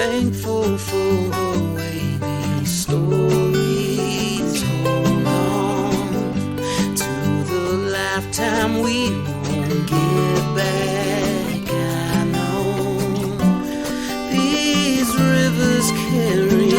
thankful for the way these stories hold on to the lifetime we won't get back. I know these rivers carry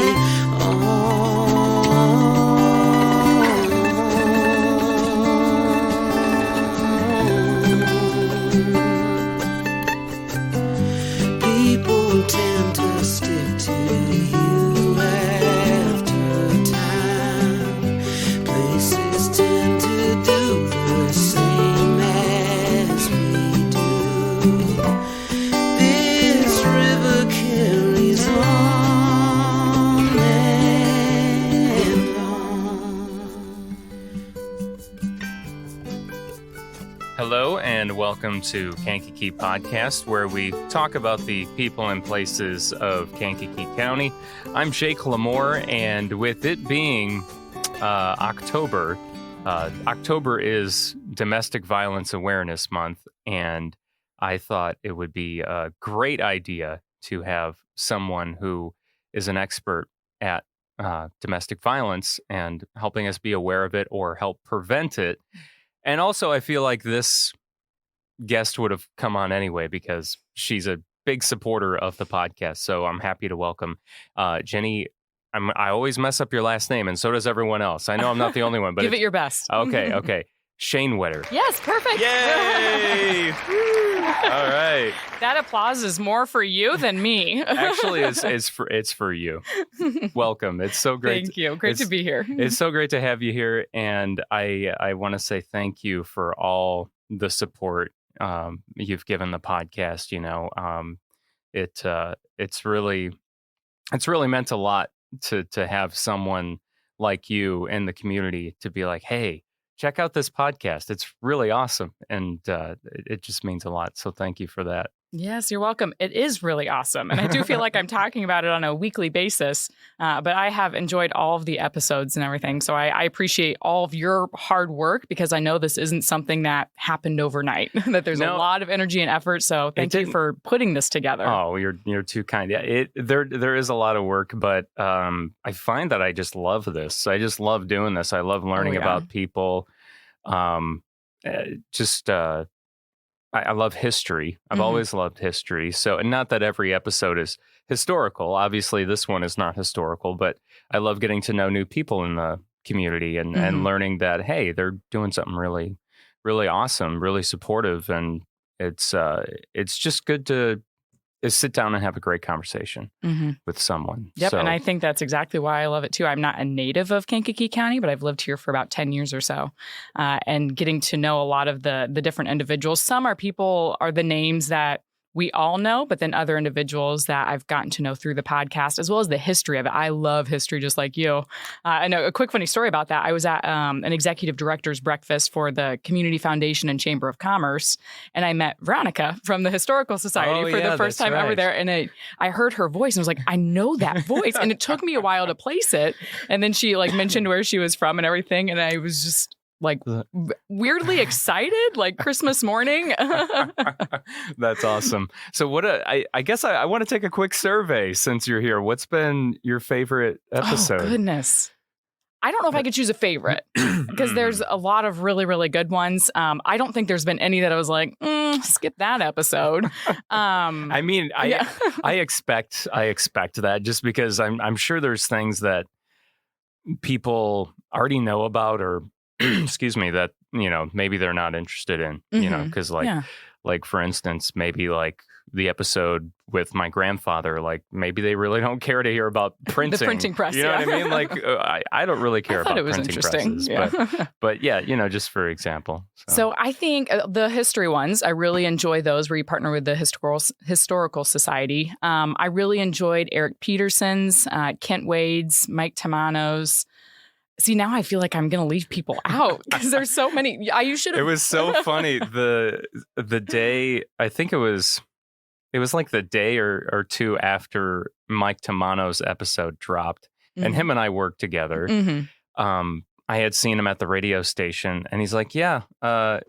welcome to Kankakee Podcast, where we talk about the people and places of Kankakee County. I'm Jake Lamore, and with it being October is Domestic Violence Awareness Month, and I thought it would be a great idea to have someone who is an expert at domestic violence and helping us be aware of it or help prevent it. And also, I feel like this guest would have come on anyway because she's a big supporter of the podcast. So I'm happy to welcome Jenny. I always mess up your last name, and so does everyone else. I know I'm not the only one, but give it your best. Okay. Schoenwetter. Yes, perfect. Yay! All right. That applause is more for you than me. Actually, it's for you. Welcome. It's so great. Thank you. Great to be here. It's so great to have you here, and I want to say thank you for all the support you've given the podcast. It's really meant a lot to have someone like you in the community to be like, hey, check out this podcast. It's really awesome. And it just means a lot. So thank you for that. Yes, you're welcome. It is really awesome. And I do feel like I'm talking about it on a weekly basis, but I have enjoyed all of the episodes and everything. So I appreciate all of your hard work because I know this isn't something that happened overnight, that there's a lot of energy and effort. So thank you for putting this together. Oh, you're too kind. Yeah, there is a lot of work, but I find that I just love this. I just love doing this. I love learning about people. I love history. I've always loved history. So, and not that every episode is historical. Obviously, this one is not historical, but I love getting to know new people in the community and learning that, hey, they're doing something really, really awesome, really supportive. And it's just good to sit down and have a great conversation with someone. Yep, and I think that's exactly why I love it too. I'm not a native of Kankakee County, but I've lived here for about 10 years or so. And getting to know a lot of the different individuals. Some are the names that we all know, but then other individuals that I've gotten to know through the podcast, as well as the history of it. I love history just like you. I know a quick funny story about that. I was at an executive director's breakfast for the Community Foundation and Chamber of Commerce, and I met Veronica from the Historical Society for the first time ever there. And I heard her voice and was like, I know that voice. And it took me a while to place it. And then she mentioned where she was from and everything. And I was just weirdly excited, like Christmas morning. That's awesome. So I guess I want to take a quick survey since you're here. What's been your favorite episode? Oh, goodness. I don't know if I could choose a favorite because there's a lot of really, really good ones. I don't think there's been any that I was like, skip that episode. I expect that just because I'm sure there's things that people already know about or excuse me, that, maybe they're not interested in, because like, for instance, maybe like the episode with my grandfather, like maybe they really don't care to hear about printing. The printing press, you know what I mean? Like I don't really care about printing presses. Yeah. But just for example. So I think the history ones, I really enjoy those where you partner with the Historical Society. I really enjoyed Eric Peterson's, Kent Wade's, Mike Tamano's. See, now I feel like I'm going to leave people out because there's so many. You should have. It was so funny. The day, I think it was like the day or two after Mike Tamano's episode dropped, and him and I worked together. I had seen him at the radio station, and he's like, Jenny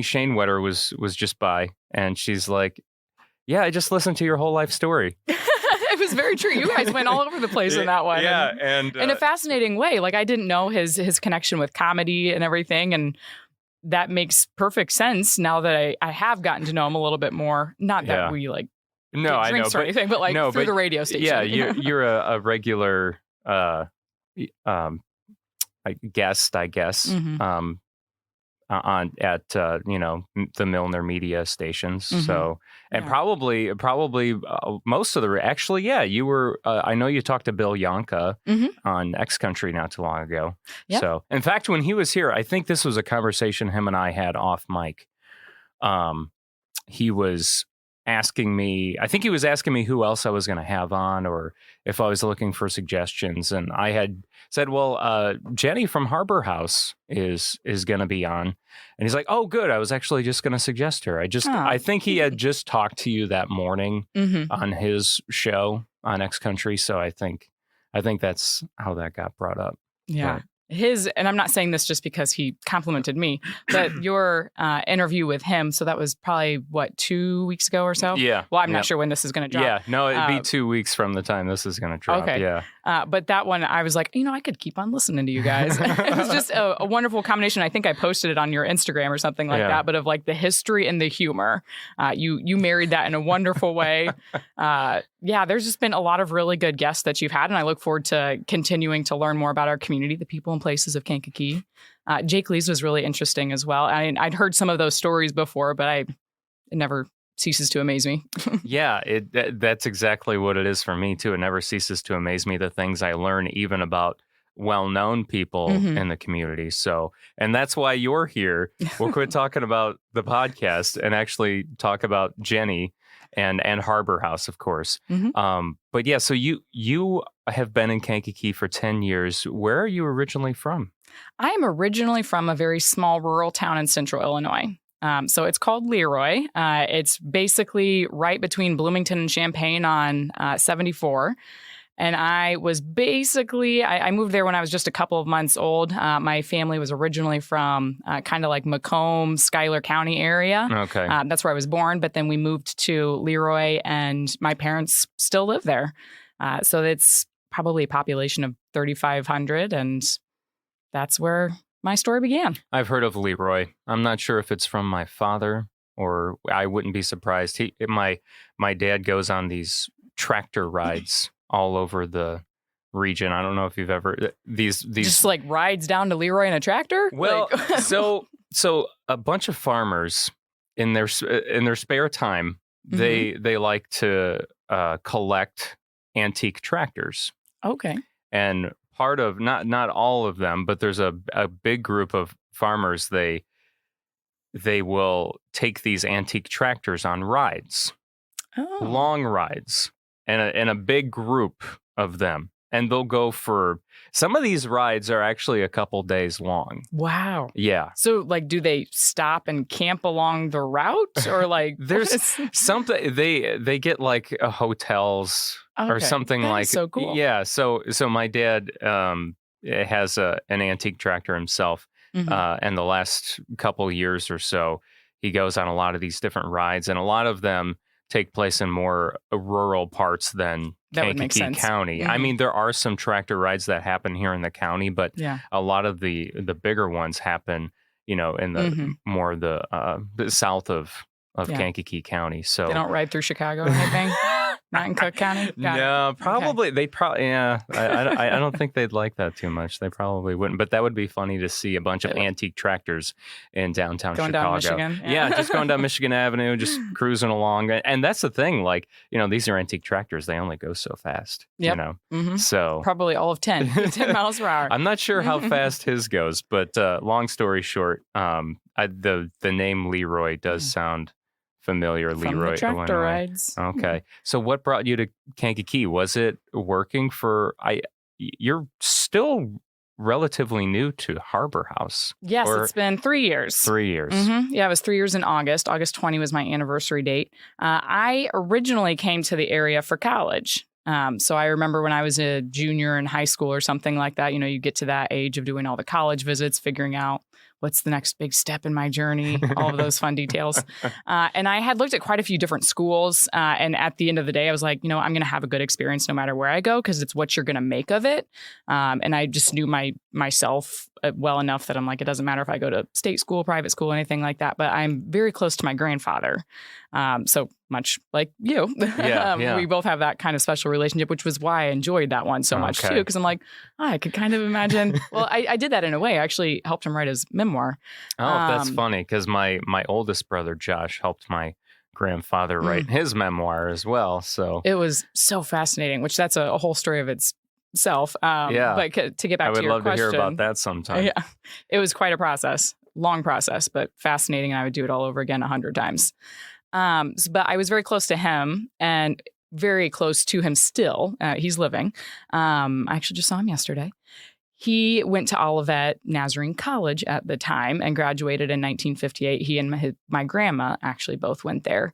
Schoenwetter was just by, and she's like, yeah, I just listened to your whole life story. It was very true. You guys went all over the place in that one. Yeah, and in a fascinating way. Like, I didn't know his connection with comedy and everything, and that makes perfect sense now that I have gotten to know him a little bit more. Not that we like I know, or anything, but like through the radio station. Yeah, you're a regular guest, I guess. Mm-hmm. At the Milner media stations. Mm-hmm. So, and probably most of you were. I know you talked to Bill Yonka on X Country not too long ago. Yep. So, in fact, when he was here, I think this was a conversation him and I had off mic. He was asking me. I think he was asking me who else I was going to have on, or if I was looking for suggestions, and I had said, well, Jenny from Harbor House is going to be on. And he's like, oh, good. I was actually just going to suggest her. I think he had just talked to you that morning on his show on X Country. So I think that's how that got brought up. Yeah. And I'm not saying this just because he complimented me, but your interview with him, so that was probably, 2 weeks ago or so? Yeah. Well, I'm not sure when this is going to drop. Yeah, no, it'd be 2 weeks from the time this is going to drop. Okay. Yeah. But that one, I was like, I could keep on listening to you guys. It was just a wonderful combination. I think I posted it on your Instagram or something like that, but of like the history and the humor. You married that in a wonderful way. There's just been a lot of really good guests that you've had, and I look forward to continuing to learn more about our community, the people and places of Kankakee. Jake Lee's was really interesting as well. I'd heard some of those stories before, but it never ceases to amaze me. Yeah, that's exactly what it is for me too. It never ceases to amaze me, the things I learn even about well-known people in the community. So, and that's why you're here. We'll quit talking about the podcast and actually talk about Jenny and Harbor House, of course. But yeah, so you have been in Kankakee for 10 years. Where are you originally from? I am originally from a very small rural town in central Illinois. So it's called Leroy. It's basically right between Bloomington and Champaign on 74. And I was I moved there when I was just a couple of months old. My family was originally from kind of like Macomb, Schuyler County area. Okay. That's where I was born. But then we moved to Leroy, and my parents still live there. So it's probably a population of 3,500. And that's where my story began. I've heard of Leroy. I'm not sure if it's from my father, or I wouldn't be surprised. My dad goes on these tractor rides all over the region. I don't know if you've ever these just like rides down to Leroy in a tractor. Well, so a bunch of farmers in their spare time, they like to collect antique tractors. Okay. And part of not all of them, but there's a big group of farmers. They will take these antique tractors on rides, long rides. And a big group of them. And they'll go for, some of these rides are actually a couple days long. Wow. Yeah. So like, do they stop and camp along the route, or like there's something, they get like hotels or something that like, is so cool. Yeah. So my dad has an antique tractor himself. And the last couple years or so, he goes on a lot of these different rides, and a lot of them take place in more rural parts than Kankakee County. I mean, there are some tractor rides that happen here in the county, but a lot of the bigger ones happen, in the more the south of Kankakee County. So they don't ride through Chicago or anything. Not in Cook County? No, probably. Okay. They probably, I don't think they'd like that too much. They probably wouldn't. But that would be funny to see a bunch of antique tractors in downtown going Chicago. Down Michigan. Yeah, just going down Michigan Avenue, just cruising along. And that's the thing. Like, these are antique tractors. They only go so fast. Yep. So probably all of 10 miles per hour. I'm not sure how fast his goes, but long story short, the name Leroy does sound familiar. From Leroy, the tractor Illinois. rides. Okay. So what brought you to Kankakee? Was it working for, you're still relatively new to Harbor House. Yes, it's been 3 years. 3 years. Yeah, it was 3 years in August. August 20 was my anniversary date. I originally came to the area for college. So I remember when I was a junior in high school or something like that, you get to that age of doing all the college visits, figuring out what's the next big step in my journey, all of those fun details. And I had looked at quite a few different schools. And at the end of the day, I was like, I'm going to have a good experience no matter where I go, because it's what you're going to make of it. And I just knew myself well enough that I'm like, it doesn't matter if I go to state school, private school, anything like that. But I'm very close to my grandfather. So much like you. Yeah. We both have that kind of special relationship, which was why I enjoyed that one so much too. Because I'm like, I could kind of imagine. Well, I did that in a way. I actually helped him write his memoir. Oh, that's funny, because my oldest brother, Josh, helped my grandfather write his memoir as well. So it was so fascinating, which that's a whole story of itself. But to get back to your question. I would love to hear about that sometime. Yeah, it was quite a process, long process, but fascinating. And I would do it all over again 100 times. But I was very close to him and very close to him still. He's living. I actually just saw him yesterday. He went to Olivet Nazarene College at the time and graduated in 1958. He and my grandma actually both went there.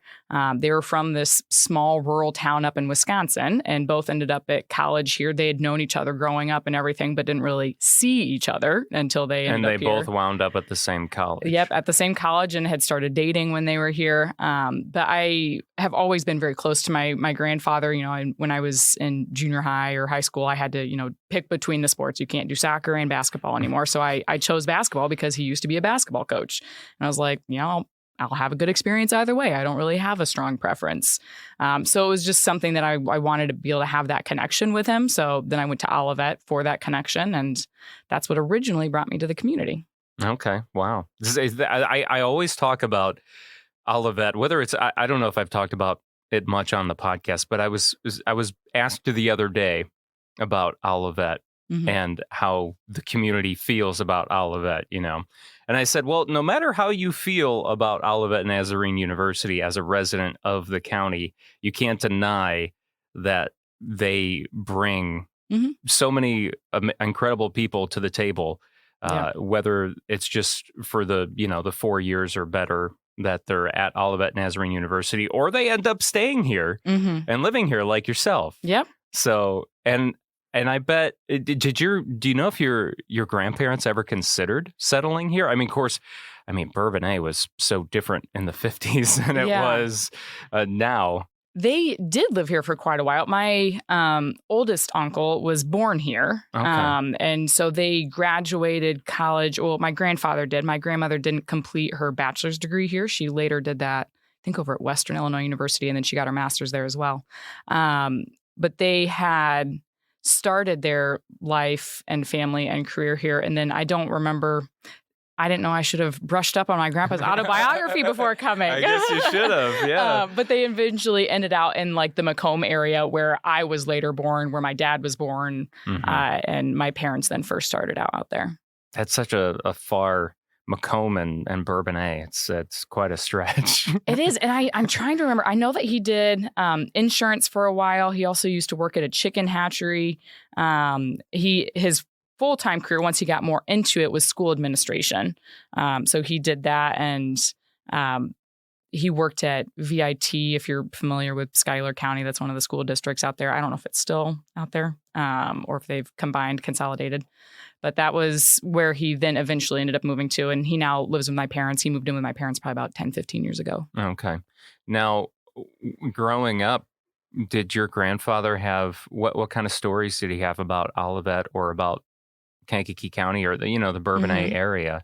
They were from this small rural town up in Wisconsin and both ended up at college here. They had known each other growing up and everything, but didn't really see each other until they ended up here. And they both wound up at the same college. Yep, at the same college, and had started dating when they were here. But I have always been very close to my grandfather. When I was in junior high or high school, I had to, pick between the sports. You can't do soccer and basketball anymore. So I chose basketball because he used to be a basketball coach. And I was like, I'll have a good experience either way. I don't really have a strong preference. So it was just something that I wanted to be able to have that connection with him. So then I went to Olivet for that connection. And that's what originally brought me to the community. Okay. Wow. I always talk about Olivet, whether it's, I don't know if I've talked about it much on the podcast, but I was asked the other day about Olivet and how the community feels about Olivet, And I said, well, no matter how you feel about Olivet Nazarene University as a resident of the county, you can't deny that they bring so many incredible people to the table, whether it's just for the 4 years or better that they're at Olivet Nazarene University, or they end up staying here and living here like yourself. Yep. So, and I bet, do you know if your grandparents ever considered settling here? I mean, of course, Bourbonnais was so different in the 50s than it was now. They did live here for quite a while. My oldest uncle was born here. Okay. And so they graduated college. Well, my grandfather did. My grandmother didn't complete her bachelor's degree here. She later did that, I think, over at Western Illinois University, and then she got her master's there as well. But they had started their life and family and career here. And then I don't remember, I didn't know I should have brushed up on my grandpa's autobiography before coming. I guess you should have, yeah. But they eventually ended out in like the Macomb area where I was later born, where my dad was born. And my parents then first started out there. That's such a far Macomb and Bourbonnais. It's quite a stretch. It is. And I'm trying to remember. I know that he did insurance for a while. He also used to work at a chicken hatchery. His full-time career, once he got more into it, was school administration. So he did that, and he worked at VIT, if you're familiar with Schuyler County. That's one of the school districts out there. I don't know if it's still out there or if they've consolidated. But that was where he then eventually ended up moving to. And he now lives with my parents. He moved in with my parents probably about 10, 15 years ago. Okay. Now, growing up, did your grandfather have, what kind of stories did he have about Olivet or about Kankakee County or the Bourbonnais area?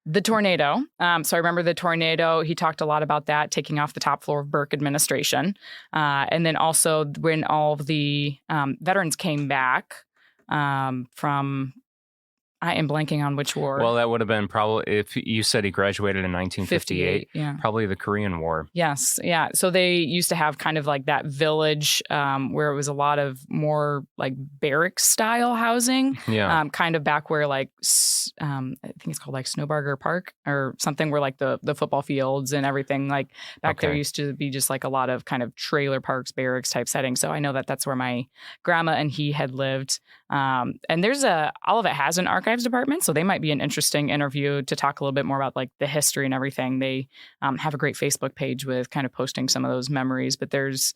The tornado. So I remember the tornado. He talked a lot about that, taking off the top floor of Burke administration. And then also when all of the veterans came back from, I am blanking on which war. Well, that would have been probably, if you said he graduated in 1958, probably the Korean War. Yes. Yeah. So they used to have kind of like that village where it was a lot of more like barracks style housing. Yeah. Kind of back where like, I think it's called like Snowbarger Park or something, where like the football fields and everything like back there used to be just like a lot of kind of trailer parks, barracks type setting. So I know that that's where my grandma and he had lived. And there's Olivet has an archives department, so they might be an interesting interview to talk a little bit more about like the history and everything. They have a great Facebook page with kind of posting some of those memories, but there's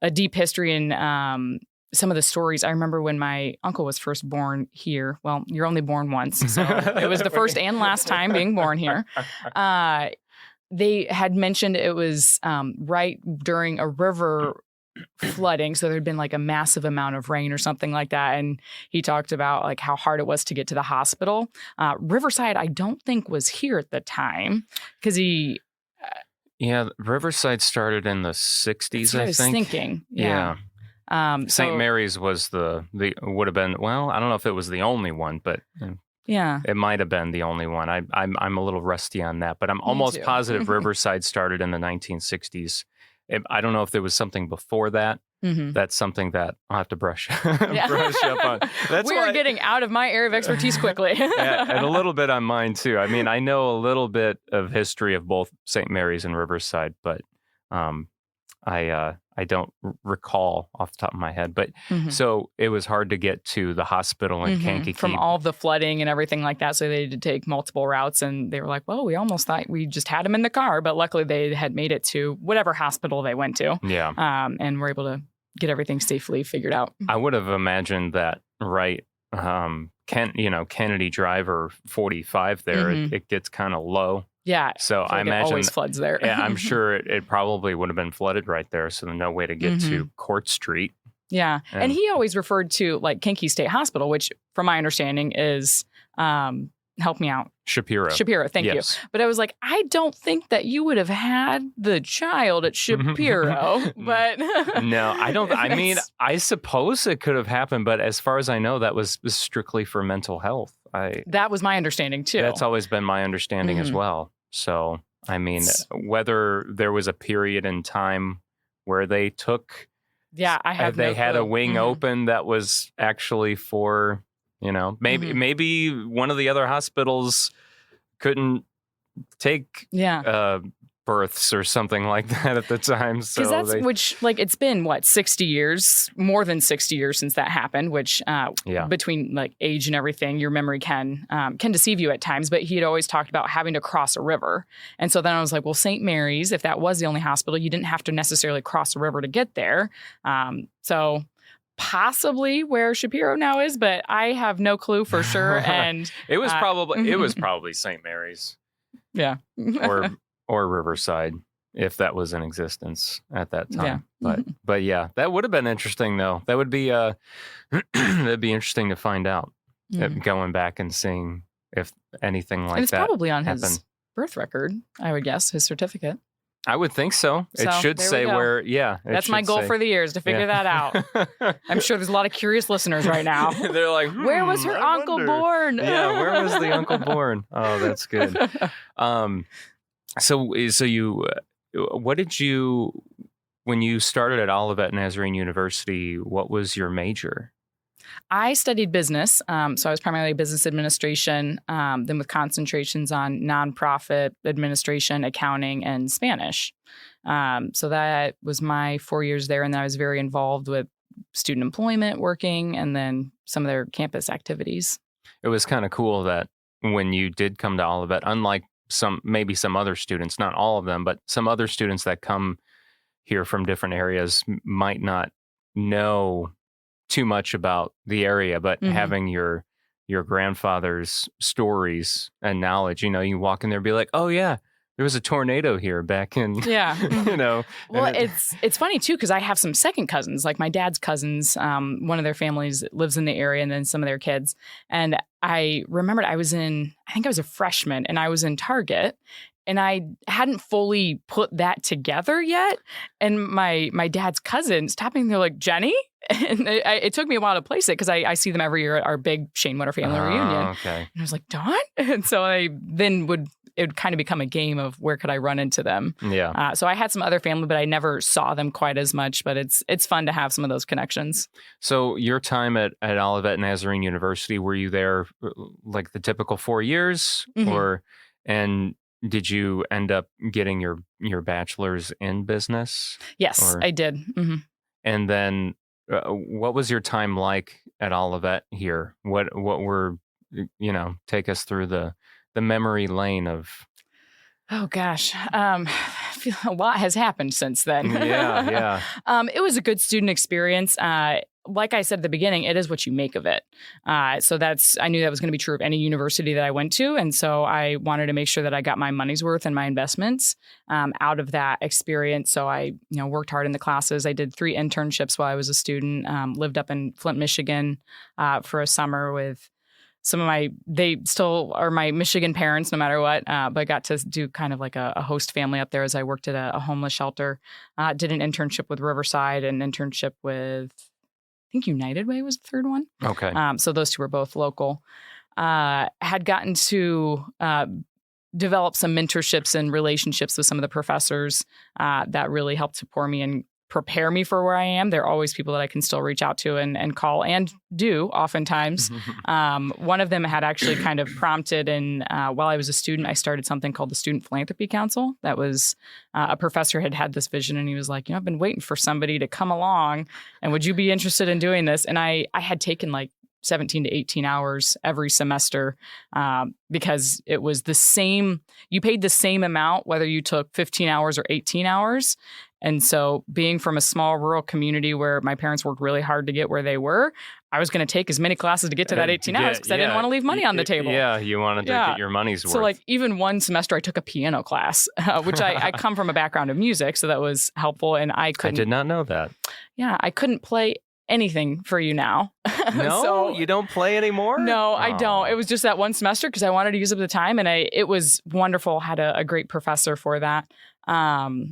a deep history in some of the stories. I remember when my uncle was first born here. Well, you're only born once, so it was the first and last time being born here. They had mentioned it was right during a river flooding. So there'd been like a massive amount of rain or something like that. And he talked about like how hard it was to get to the hospital. Riverside, I don't think was here at the time because he... Yeah, Riverside started in the 60s, I was think. thinking. Yeah. St. Mary's was the would have been, well, I don't know if it was the only one, but yeah, it might have been the only one. I'm a little rusty on that, but I'm almost positive Riverside started in the 1960s. I don't know if there was something before that. Mm-hmm. That's something that I'll have to brush up on. We're getting out of my area of expertise quickly. Yeah, and a little bit on mine too. I mean, I know a little bit of history of both St. Mary's and Riverside, but I don't recall off the top of my head. But so it was hard to get to the hospital in Kankakee. From all the flooding and everything like that. So they had to take multiple routes. And they were like, well, we almost thought we just had him in the car. But luckily they had made it to whatever hospital they went to. Yeah. And were able to get everything safely figured out. I would have imagined that, right? Kennedy Drive or 45 there, it gets kind of low. Yeah. So I imagine it always floods there. Yeah, I'm sure it probably would have been flooded right there. So there's no way to get to Court Street. Yeah. And he always referred to like Kankakee State Hospital, which from my understanding is, help me out. Shapiro, thank you. But I was like, I don't think that you would have had the child at Shapiro. But no, I don't. I mean, I suppose it could have happened. But as far as I know, that was strictly for mental health. That was my understanding, too. That's always been my understanding as well. So, I mean, whether there was a period in time where they took... Yeah, I have They no had clue. a wing open that was actually for, maybe one of the other hospitals couldn't take births or something like that at the time. So it's been 60 years, more than 60 years since that happened, which between like age and everything, your memory can deceive you at times, but he had always talked about having to cross a river. And so then I was like, well, St. Mary's, if that was the only hospital, you didn't have to necessarily cross a river to get there. So possibly where Shapiro now is, but I have no clue for sure. And it was probably St. Mary's. Yeah. or Riverside, if that was in existence at that time. Yeah. But yeah, that would have been interesting though. That would be that'd be interesting to find out. Going back and seeing if anything like that. It's probably on happened. His birth record, I would guess, his certificate. I would think so. It should say where, That's my goal for the year is to figure that out. I'm sure there's a lot of curious listeners right now. They're like, where was her uncle born? Yeah, where was the uncle born? Oh, that's good. So you, what did you, when you started at Olivet Nazarene University, what was your major? I studied business. So I was primarily business administration, then with concentrations on nonprofit administration, accounting, and Spanish. So that was my 4 years there. And I was very involved with student employment working and then some of their campus activities. It was kind of cool that when you did come to Olivet, unlike some other students, not all of them, but some other students that come here from different areas might not know too much about the area, but having your grandfather's stories and knowledge, you walk in there and be like, oh yeah, there was a tornado here back in, Well, it's funny too, because I have some second cousins, like my dad's cousins, one of their families lives in the area and then some of their kids. And I remembered I think I was a freshman and I was in Target and I hadn't fully put that together yet. And my dad's cousin stopped me and they're like, Jenny? And it took me a while to place it because I see them every year at our big Schoenwetter family reunion. Okay. And I was like, Dawn? And so it would kind of become a game of where could I run into them. Yeah. So I had some other family, but I never saw them quite as much. But it's fun to have some of those connections. So your time at Olivet Nazarene University, were you there like the typical 4 years? And did you end up getting your bachelor's in business? Yes, I did. Mm-hmm. And then what was your time like at Olivet here? What were, take us through the memory lane of... Oh, gosh. feel a lot has happened since then. Yeah. It was a good student experience. Like I said at the beginning, it is what you make of it. So I knew that was going to be true of any university that I went to. And so I wanted to make sure that I got my money's worth and my investments out of that experience. So I, worked hard in the classes. I did 3 internships while I was a student, lived up in Flint, Michigan for a summer with they still are my Michigan parents no matter what, but got to do kind of like a host family up there as I worked at a homeless shelter. Did an internship with Riverside and an internship with, I think United Way was the third one. Okay. So those 2 were both local. Had gotten to develop some mentorships and relationships with some of the professors that really helped support me and prepare me for where I am. There are always people that I can still reach out to and call and do oftentimes. One of them had actually kind of prompted, and while I was a student, I started something called the Student Philanthropy Council. That was a professor had this vision, and he was like, I've been waiting for somebody to come along, and would you be interested in doing this? And I had taken like 17 to 18 hours every semester because it was the same. You paid the same amount whether you took 15 hours or 18 hours. And so being from a small rural community where my parents worked really hard to get where they were, I was going to take as many classes to get to that 18 hours because I didn't want to leave money on the table. Yeah, you wanted to get your money's worth. So like even one semester I took a piano class, which I come from a background of music, so that was helpful. And I did not know that. Yeah, I couldn't play anything for you now. No, so, you don't play anymore? No, I don't. It was just that one semester because I wanted to use up the time, and it was wonderful. Had a great professor for that. I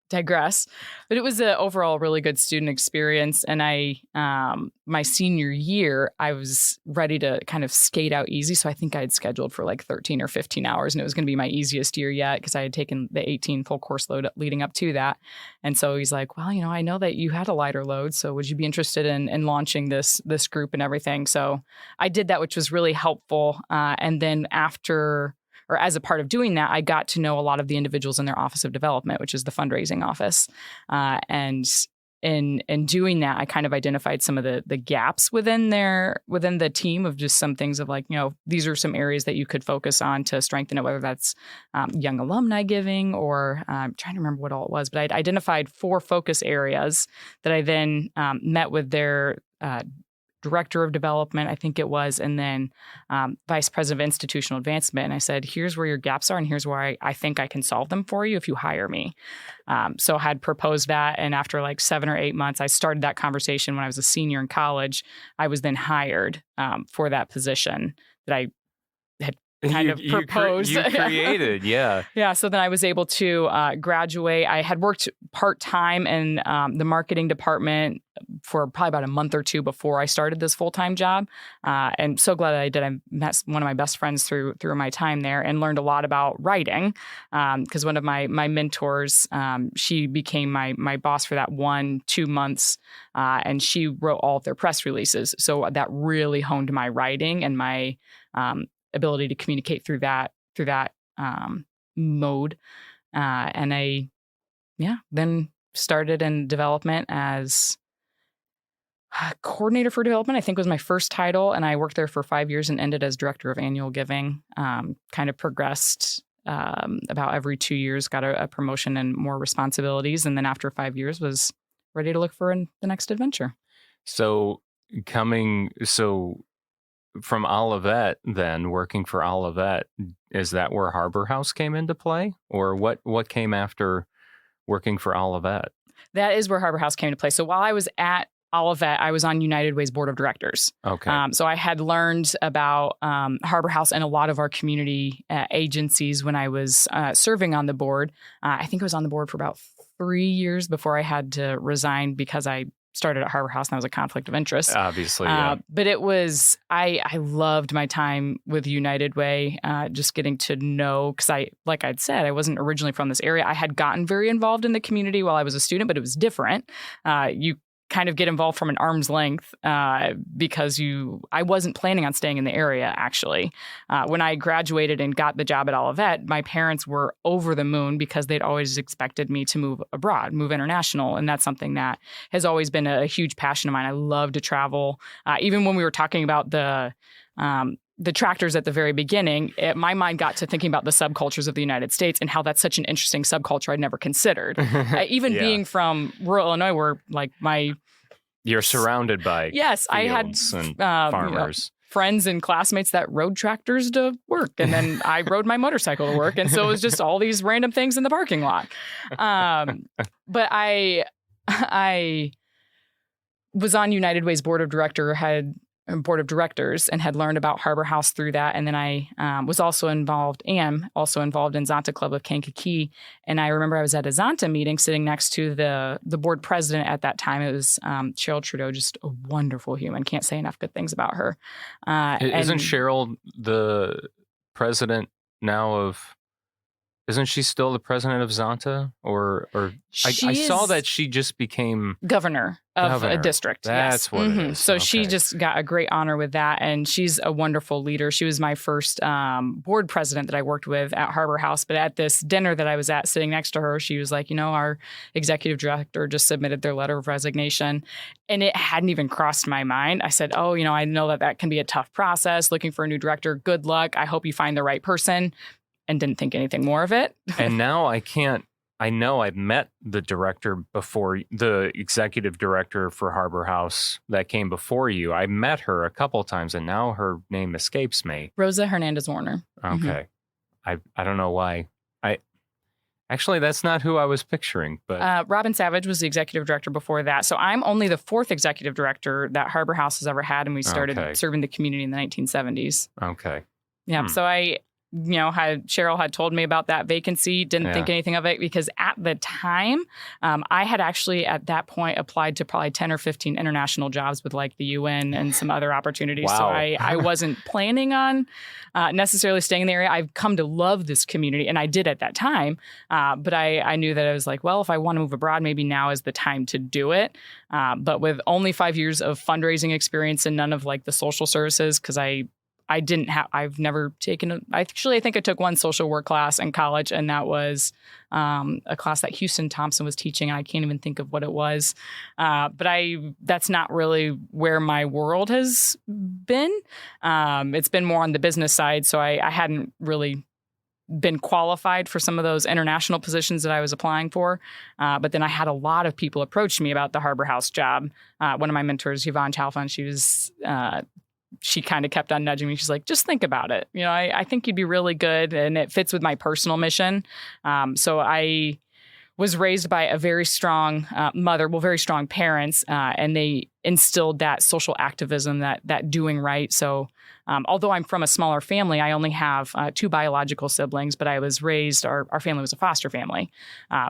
digress. But it was an overall really good student experience. And my senior year, I was ready to kind of skate out easy. So I think I had scheduled for like 13 or 15 hours, and it was going to be my easiest year yet because I had taken the 18 full course load leading up to that. And so he's like, well, I know that you had a lighter load, so would you be interested in launching this group and everything? So I did that, which was really helpful. And then as a part of doing that, I got to know a lot of the individuals in their Office of Development, which is the fundraising office. And in doing that, I kind of identified some of the gaps within the team of just some things of like, these are some areas that you could focus on to strengthen it, whether that's young alumni giving or I'm trying to remember what all it was. But I'd identified 4 focus areas that I then met with their director of development, I think it was, and then vice president of institutional advancement. And I said, here's where your gaps are, and here's where I think I can solve them for you if you hire me. So I had proposed that. And after like 7 or 8 months, I started that conversation when I was a senior in college. I was then hired for that position that I had kind of proposed. You created, yeah. Yeah. So then I was able to graduate. I had worked part-time in the marketing department for probably about a month or 2 before I started this full-time job. And so glad that I did. I met one of my best friends through my time there and learned a lot about writing because one of my mentors, she became my boss for that 1-2 months. And she wrote all of their press releases. So that really honed my writing and my ability to communicate through that mode. And I, then started in development as coordinator for development, I think was my first title. And I worked there for 5 years and ended as director of annual giving. Kind of progressed about every 2 years, got a promotion and more responsibilities. And then after 5 years was ready to look for the next adventure. So from Olivet, then working for Olivet, is that where Harbor House came into play, or what came after working for Olivet? That is where Harbor House came into play. So while I was at Olivet, I was on United Way's board of directors. Okay. So I had learned about Harbor House and a lot of our community agencies when I was serving on the board. I think I was on the board for about 3 years before I had to resign because I started at Harbor House and that was a conflict of interest. Obviously, yeah. But it was, I loved my time with United Way, just getting to know, because like I'd said, I wasn't originally from this area. I had gotten very involved in the community while I was a student, but it was different. You kind of get involved from an arm's length because I wasn't planning on staying in the area, actually. When I graduated and got the job at Olivet, my parents were over the moon because they'd always expected me to move abroad, move international. And that's something that has always been a huge passion of mine. I love to travel. Even when we were talking about the tractors at the very beginning, my mind got to thinking about the subcultures of the United States and how that's such an interesting subculture I'd never considered. Even being from rural Illinois, where like you're surrounded by I had and farmers. Friends and classmates that rode tractors to work. And then I rode my motorcycle to work. And so it was just all these random things in the parking lot. But I was on United Way's board of directors and had learned about Harbor House through that. And then I am also involved in Zonta Club of Kankakee. And I remember I was at a Zonta meeting sitting next to the board president at that time. It was Cheryl Trudeau, just a wonderful human. Can't say enough good things about her. Isn't Cheryl the president now of... Isn't she still the president of Zonta? Or I saw that she just became governor of a district. That's what it is. So she just got a great honor with that, and she's a wonderful leader. She was my first board president that I worked with at Harbor House. But at this dinner that I was at, sitting next to her, she was like, our executive director just submitted their letter of resignation, and it hadn't even crossed my mind. I said, I know that can be a tough process. Looking for a new director. Good luck. I hope you find the right person. And didn't think anything more of it. And now I know I've met the director before, the executive director for Harbor House that came before you. I met her a couple of times, and now her name escapes me. Rosa Hernandez-Warner. Okay. I don't know why. Actually, that's not who I was picturing. But Robin Savage was the executive director before that. So I'm only the fourth executive director that Harbor House has ever had, and we started serving the community in the 1970s. Okay. Yeah. So Cheryl had told me about that vacancy, didn't think anything of it because at the time, I had actually at that point applied to probably 10 or 15 international jobs with like the UN and some other opportunities. Wow. So I wasn't planning on necessarily staying in the area. I've come to love this community, and I did at that time. But I knew that I was like, well, if I want to move abroad, maybe now is the time to do it. But with only 5 years of fundraising experience and none of like the social services, because I've never taken I think I took one social work class in college, and that was a class that Houston Thompson was teaching, and I can't even think of what it was. But that's not really where my world has been. It's been more on the business side, so I hadn't really been qualified for some of those international positions that I was applying for. But then I had a lot of people approach me about the Harbor House job. One of my mentors, Yvonne Chalfon, she kind of kept on nudging me. She's like, just think about it. I think you'd be really good, and it fits with my personal mission. So I was raised by a very strong mother, very strong parents, and they instilled that social activism, that doing right. So although I'm from a smaller family, I only have 2 biological siblings, but I was raised, our family was a foster family.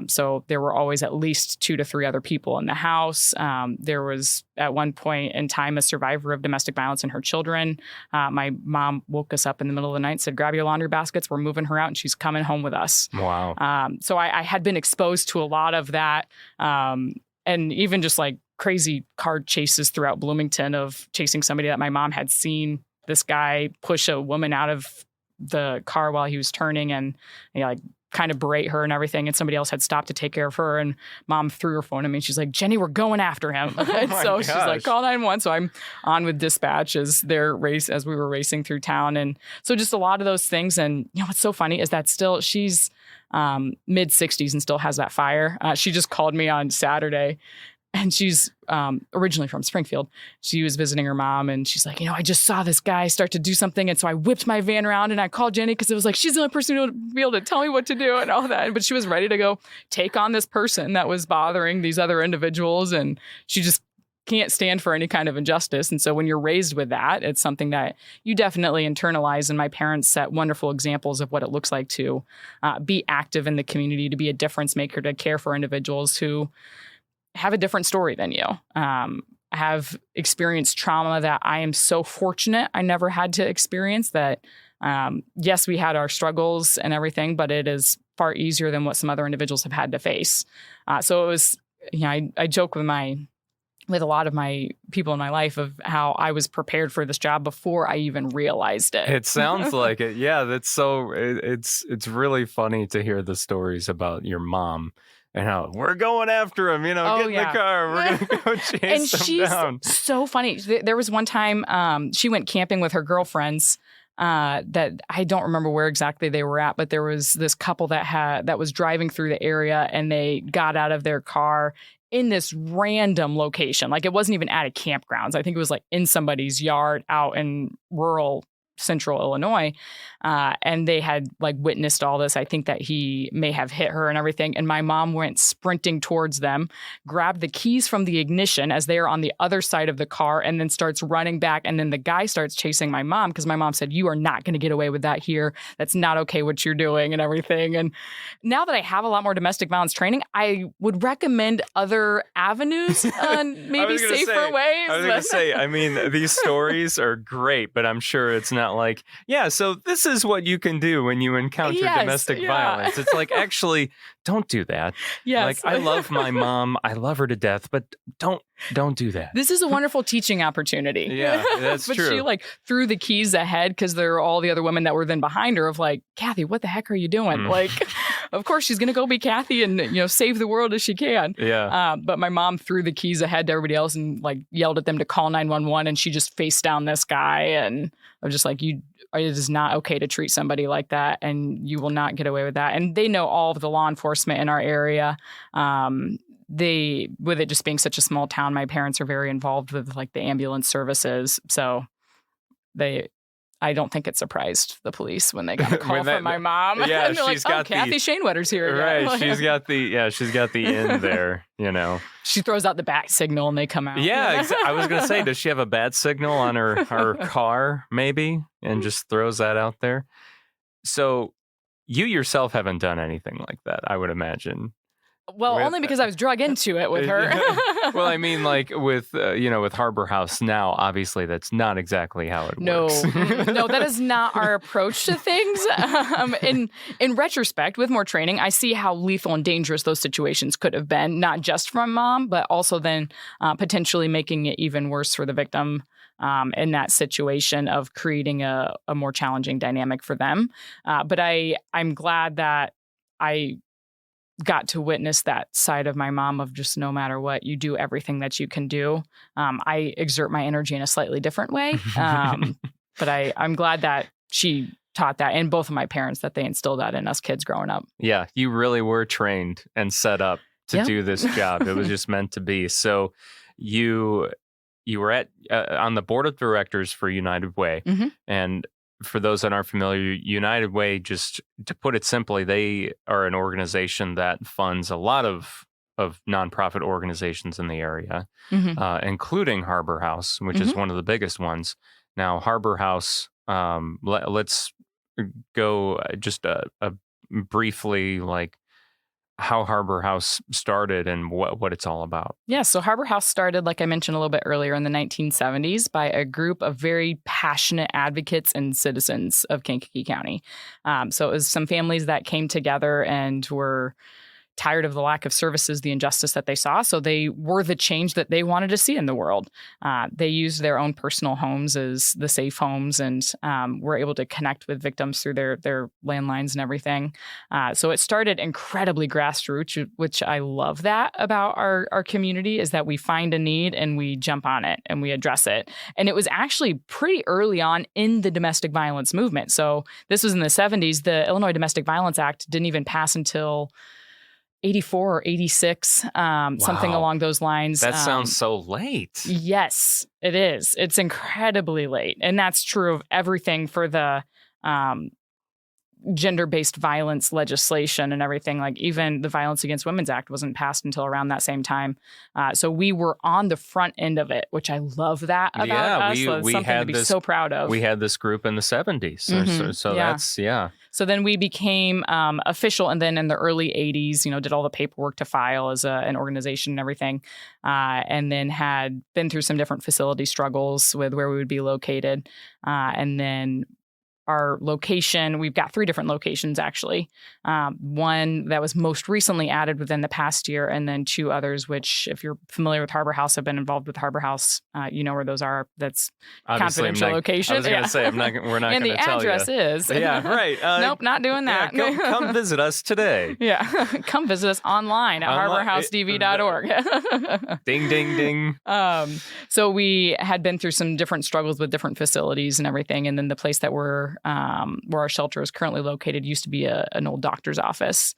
So there were always at least 2 to 3 other people in the house. There was at one point in time a survivor of domestic violence and her children. My mom woke us up in the middle of the night and said, grab your laundry baskets. We're moving her out and she's coming home with us. Wow. So I had been exposed to a lot of that. And even just like crazy car chases throughout Bloomington of chasing somebody that my mom had seen this guy push a woman out of the car while he was turning and kind of berate her and everything. And somebody else had stopped to take care of her. And mom threw her phone at me. And she's like, Jenny, we're going after him. And so she's like, call 911. So I'm on with dispatch as we were racing through town. And so just a lot of those things. And what's so funny is that she's mid 60s and still has that fire. She just called me on Saturday. And she's originally from Springfield. She was visiting her mom, and she's like, I just saw this guy start to do something. And so I whipped my van around, and I called Jenny because it was like, she's the only person who would be able to tell me what to do and all that. But she was ready to go take on this person that was bothering these other individuals. And she just can't stand for any kind of injustice. And so when you're raised with that, it's something that you definitely internalize. And my parents set wonderful examples of what it looks like to be active in the community, to be a difference maker, to care for individuals who have a different story than you, have experienced trauma that I am so fortunate I never had to experience. That, yes, we had our struggles and everything, but it is far easier than what some other individuals have had to face. So it was, I joke with a lot of my people in my life of how I was prepared for this job before I even realized it. It sounds like it. Yeah, that's so. It's really funny to hear the stories about your mom. And we're going after him, get in the car. We're going to go chase And him she's down. so funny. There was one time she went camping with her girlfriends that I don't remember where exactly they were at, but there was this couple that was driving through the area, and they got out of their car in this random location. Like, it wasn't even at a campgrounds. I think it was like in somebody's yard out in rural central Illinois. And they had like witnessed all this. I think that he may have hit her and everything. And my mom went sprinting towards them, grabbed the keys from the ignition as they are on the other side of the car, and then starts running back. And then the guy starts chasing my mom because my mom said, "You are not going to get away with that here. That's not okay what you're doing," and everything. And now that I have a lot more domestic violence training, I would recommend other avenues and maybe safer ways. I was going to say, I mean, these stories are great, but I'm sure it's not like, so this is what you can do when you encounter domestic violence. It's like, actually, don't do that. Yes. Like, I love my mom. I love her to death, but don't do that. This is a wonderful teaching opportunity. Yeah, that's but true. She like threw the keys ahead because there were all the other women that were then behind her of like, "Kathy, what the heck are you doing?" Like, of course she's going to go be Kathy and, save the world as she can. Yeah. But my mom threw the keys ahead to everybody else and like yelled at them to call 911, and she just faced down this guy. And I was just like, it is not okay to treat somebody like that, and you will not get away with that. And they know all of the law enforcement in our area. With it just being such a small town, my parents are very involved with like the ambulance services. So I don't think it surprised the police when they got a call from my mom. Yeah, and they're she's like, got Kathy Schoenwetter's here again. Right, she's got the in there, She throws out the bat signal and they come out. Yeah, I was going to say, does she have a bat signal on her car, maybe? And just throws that out there. So you yourself haven't done anything like that, I would imagine. Well, only because I was drug into it with her. Well, I mean, like with Harbor House now, obviously that's not exactly how it works. No, that is not our approach to things. In retrospect, with more training, I see how lethal and dangerous those situations could have been, not just from mom, but also then potentially making it even worse for the victim in that situation of creating a more challenging dynamic for them. But I'm glad that I got to witness that side of my mom of just no matter what, you do everything that you can do. I exert my energy in a slightly different way. But I'm glad that she taught that, and both of my parents, that they instilled that in us kids growing up. Yeah, you really were trained and set up to do this job. It was just meant to be. So you were on the board of directors for United Way. Mm-hmm. And for those that aren't familiar, United Way, just to put it simply, they are an organization that funds a lot of nonprofit organizations in the area, including Harbor House, which is one of the biggest ones. Now, Harbor House, let's go just briefly, like, how Harbor House started and what it's all about. Yeah, so Harbor House started, like I mentioned a little bit earlier, in the 1970s by a group of very passionate advocates and citizens of Kankakee County. So it was some families that came together and were tired of the lack of services, the injustice that they saw. So they were the change that they wanted to see in the world. They used their own personal homes as the safe homes, and were able to connect with victims through their landlines and everything. So it started incredibly grassroots, which I love that about our community, is that we find a need and we jump on it and we address it. And it was actually pretty early on in the domestic violence movement. So this was in the 70s. The Illinois Domestic Violence Act didn't even pass until 84 or 86, something along those lines. That sounds so late. Yes, it is. It's incredibly late. And that's true of everything for the gender-based violence legislation and everything. Like, even the Violence Against Women's Act wasn't passed until around that same time. So we were on the front end of it, which I love that about us. So it's something to be so proud of. We had this group in the 70s. That's. So then we became official, and then in the early 80s, did all the paperwork to file as an organization and everything, and then had been through some different facility struggles with where we would be located, and then our location. We've got 3 different locations, actually. One that was most recently added within the past year, and then 2 others, which, if you're familiar with Harbor House, have been involved with Harbor House. You know where those are. That's Obviously, confidential location. I was going to say, we're not going and to the tell you. address is. Yeah, right. Nope, not doing that. Yeah, come visit us today. Yeah, come visit us online at harborhousedv.org. Ding, ding, ding. So we had been through some different struggles with different facilities and everything. And then the place that where our shelter is currently located used to be an old doctor's office.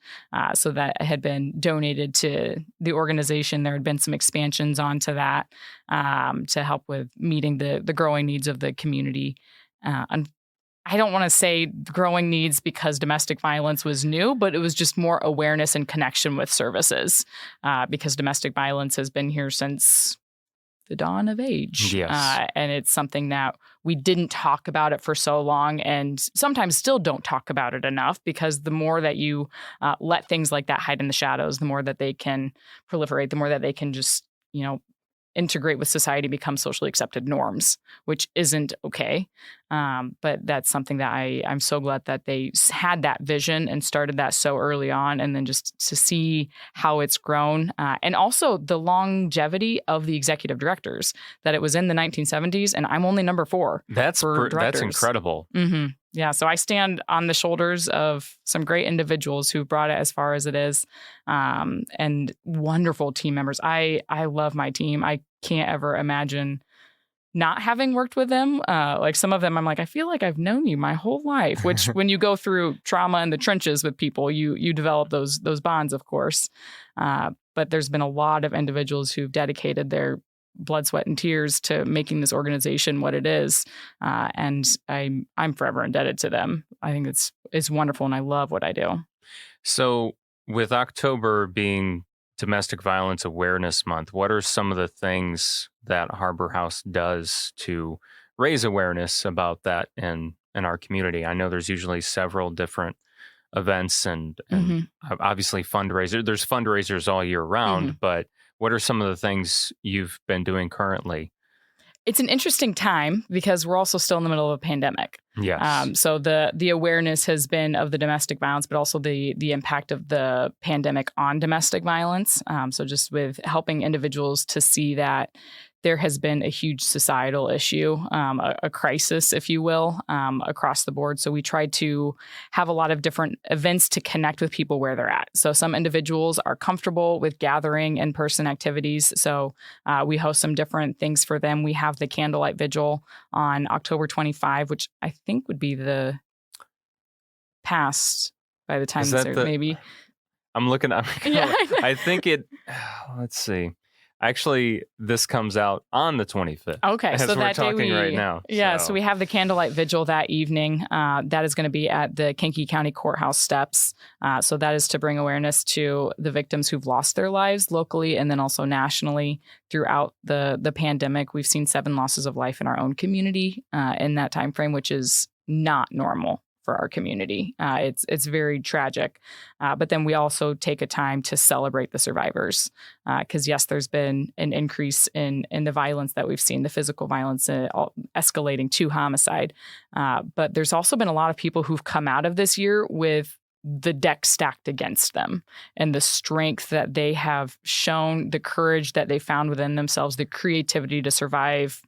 So that had been donated to the organization. There had been some expansions onto that to help with meeting the growing needs of the community. I don't want to say growing needs because domestic violence was new, but it was just more awareness and connection with services because domestic violence has been here since the dawn of age. Yes. And it's something that we didn't talk about it for so long and sometimes still don't talk about it enough because the more that you let things like that hide in the shadows, the more that they can proliferate, the more that they can just, integrate with society, become socially accepted norms, which isn't okay. But that's something that I'm so glad that they had that vision and started that so early on. And then just to see how it's grown and also the longevity of the executive directors, that it was in the 1970s and I'm only number 4. That's incredible. Mm-hmm. Yeah. So I stand on the shoulders of some great individuals who brought it as far as it is and wonderful team members. I love my team. I can't ever imagine not having worked with them. Like some of them, I'm like, I feel like I've known you my whole life, which when you go through trauma in the trenches with people, you develop those bonds, of course. But there's been a lot of individuals who've dedicated their blood, sweat, and tears to making this organization what it is. And I'm forever indebted to them. I think it's wonderful and I love what I do. So with October being Domestic Violence Awareness Month, what are some of the things that Harbor House does to raise awareness about that in our community? I know there's usually several different events and obviously fundraisers. There's fundraisers all year round, but what are some of the things you've been doing currently? It's an interesting time because we're also still in the middle of a pandemic. Yes. So the awareness has been of the domestic violence, but also the impact of the pandemic on domestic violence. So just with helping individuals to see that there has been a huge societal issue, a crisis, if you will, across the board. So we tried to have a lot of different events to connect with people where they're at. So some individuals are comfortable with gathering in-person activities. So we host some different things for them. We have the Candlelight Vigil on October 25, which I think would be the past by the time maybe. I'm looking at Yeah. I think let's see. Actually, this comes out on the 25th. Okay, as so we're that talking day right now. Yeah, so we have the Candlelight Vigil that evening. That is going to be at the Kankakee County Courthouse steps. So that is to bring awareness to the victims who've lost their lives locally and then also nationally throughout the pandemic. We've seen 7 losses of life in our own community in that time frame, which is not normal for our community. It's very tragic. But then we also take a time to celebrate the survivors. Because yes, there's been an increase in the violence that we've seen, the physical violence escalating to homicide. But there's also been a lot of people who've come out of this year with the deck stacked against them and the strength that they have shown, the courage that they found within themselves, the creativity to survive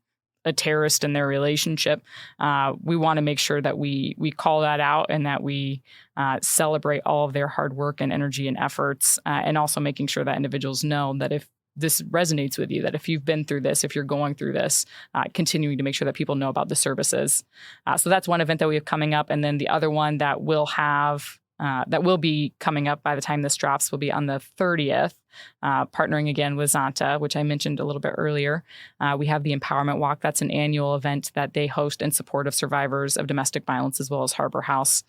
a terrorist in their relationship. We want to make sure that we call that out and that we celebrate all of their hard work and energy and efforts, and also making sure that individuals know that if this resonates with you, that if you've been through this, if you're going through this, continuing to make sure that people know about the services. So that's one event that we have coming up. And then the other one that will be coming up by the time this drops will be on the 30th, partnering again with Zonta, which I mentioned a little bit earlier. We have the Empowerment Walk. That's an annual event that they host in support of survivors of domestic violence as well as Harbor House.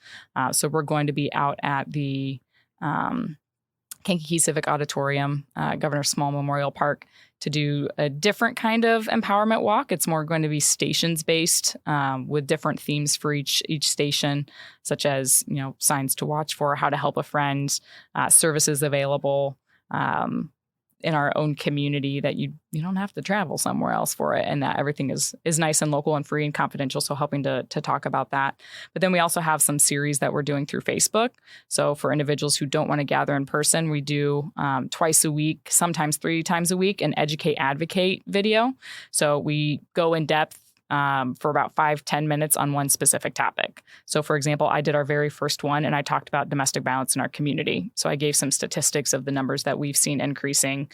So we're going to be out at the Kankakee Civic Auditorium, Governor Small Memorial Park, to do a different kind of empowerment walk. It's more going to be stations based with different themes for each station, such as, signs to watch for, how to help a friend, services available, in our own community, that you don't have to travel somewhere else for it, and that everything is nice and local and free and confidential. So helping to talk about that. But then we also have some series that we're doing through Facebook. So for individuals who don't want to gather in person, we do twice a week, sometimes 3 times a week, an educate advocate video. So we go in depth for about 5-10 minutes on one specific topic. So, for example, I did our very first one, and I talked about domestic violence in our community. So I gave some statistics of the numbers that we've seen increasing.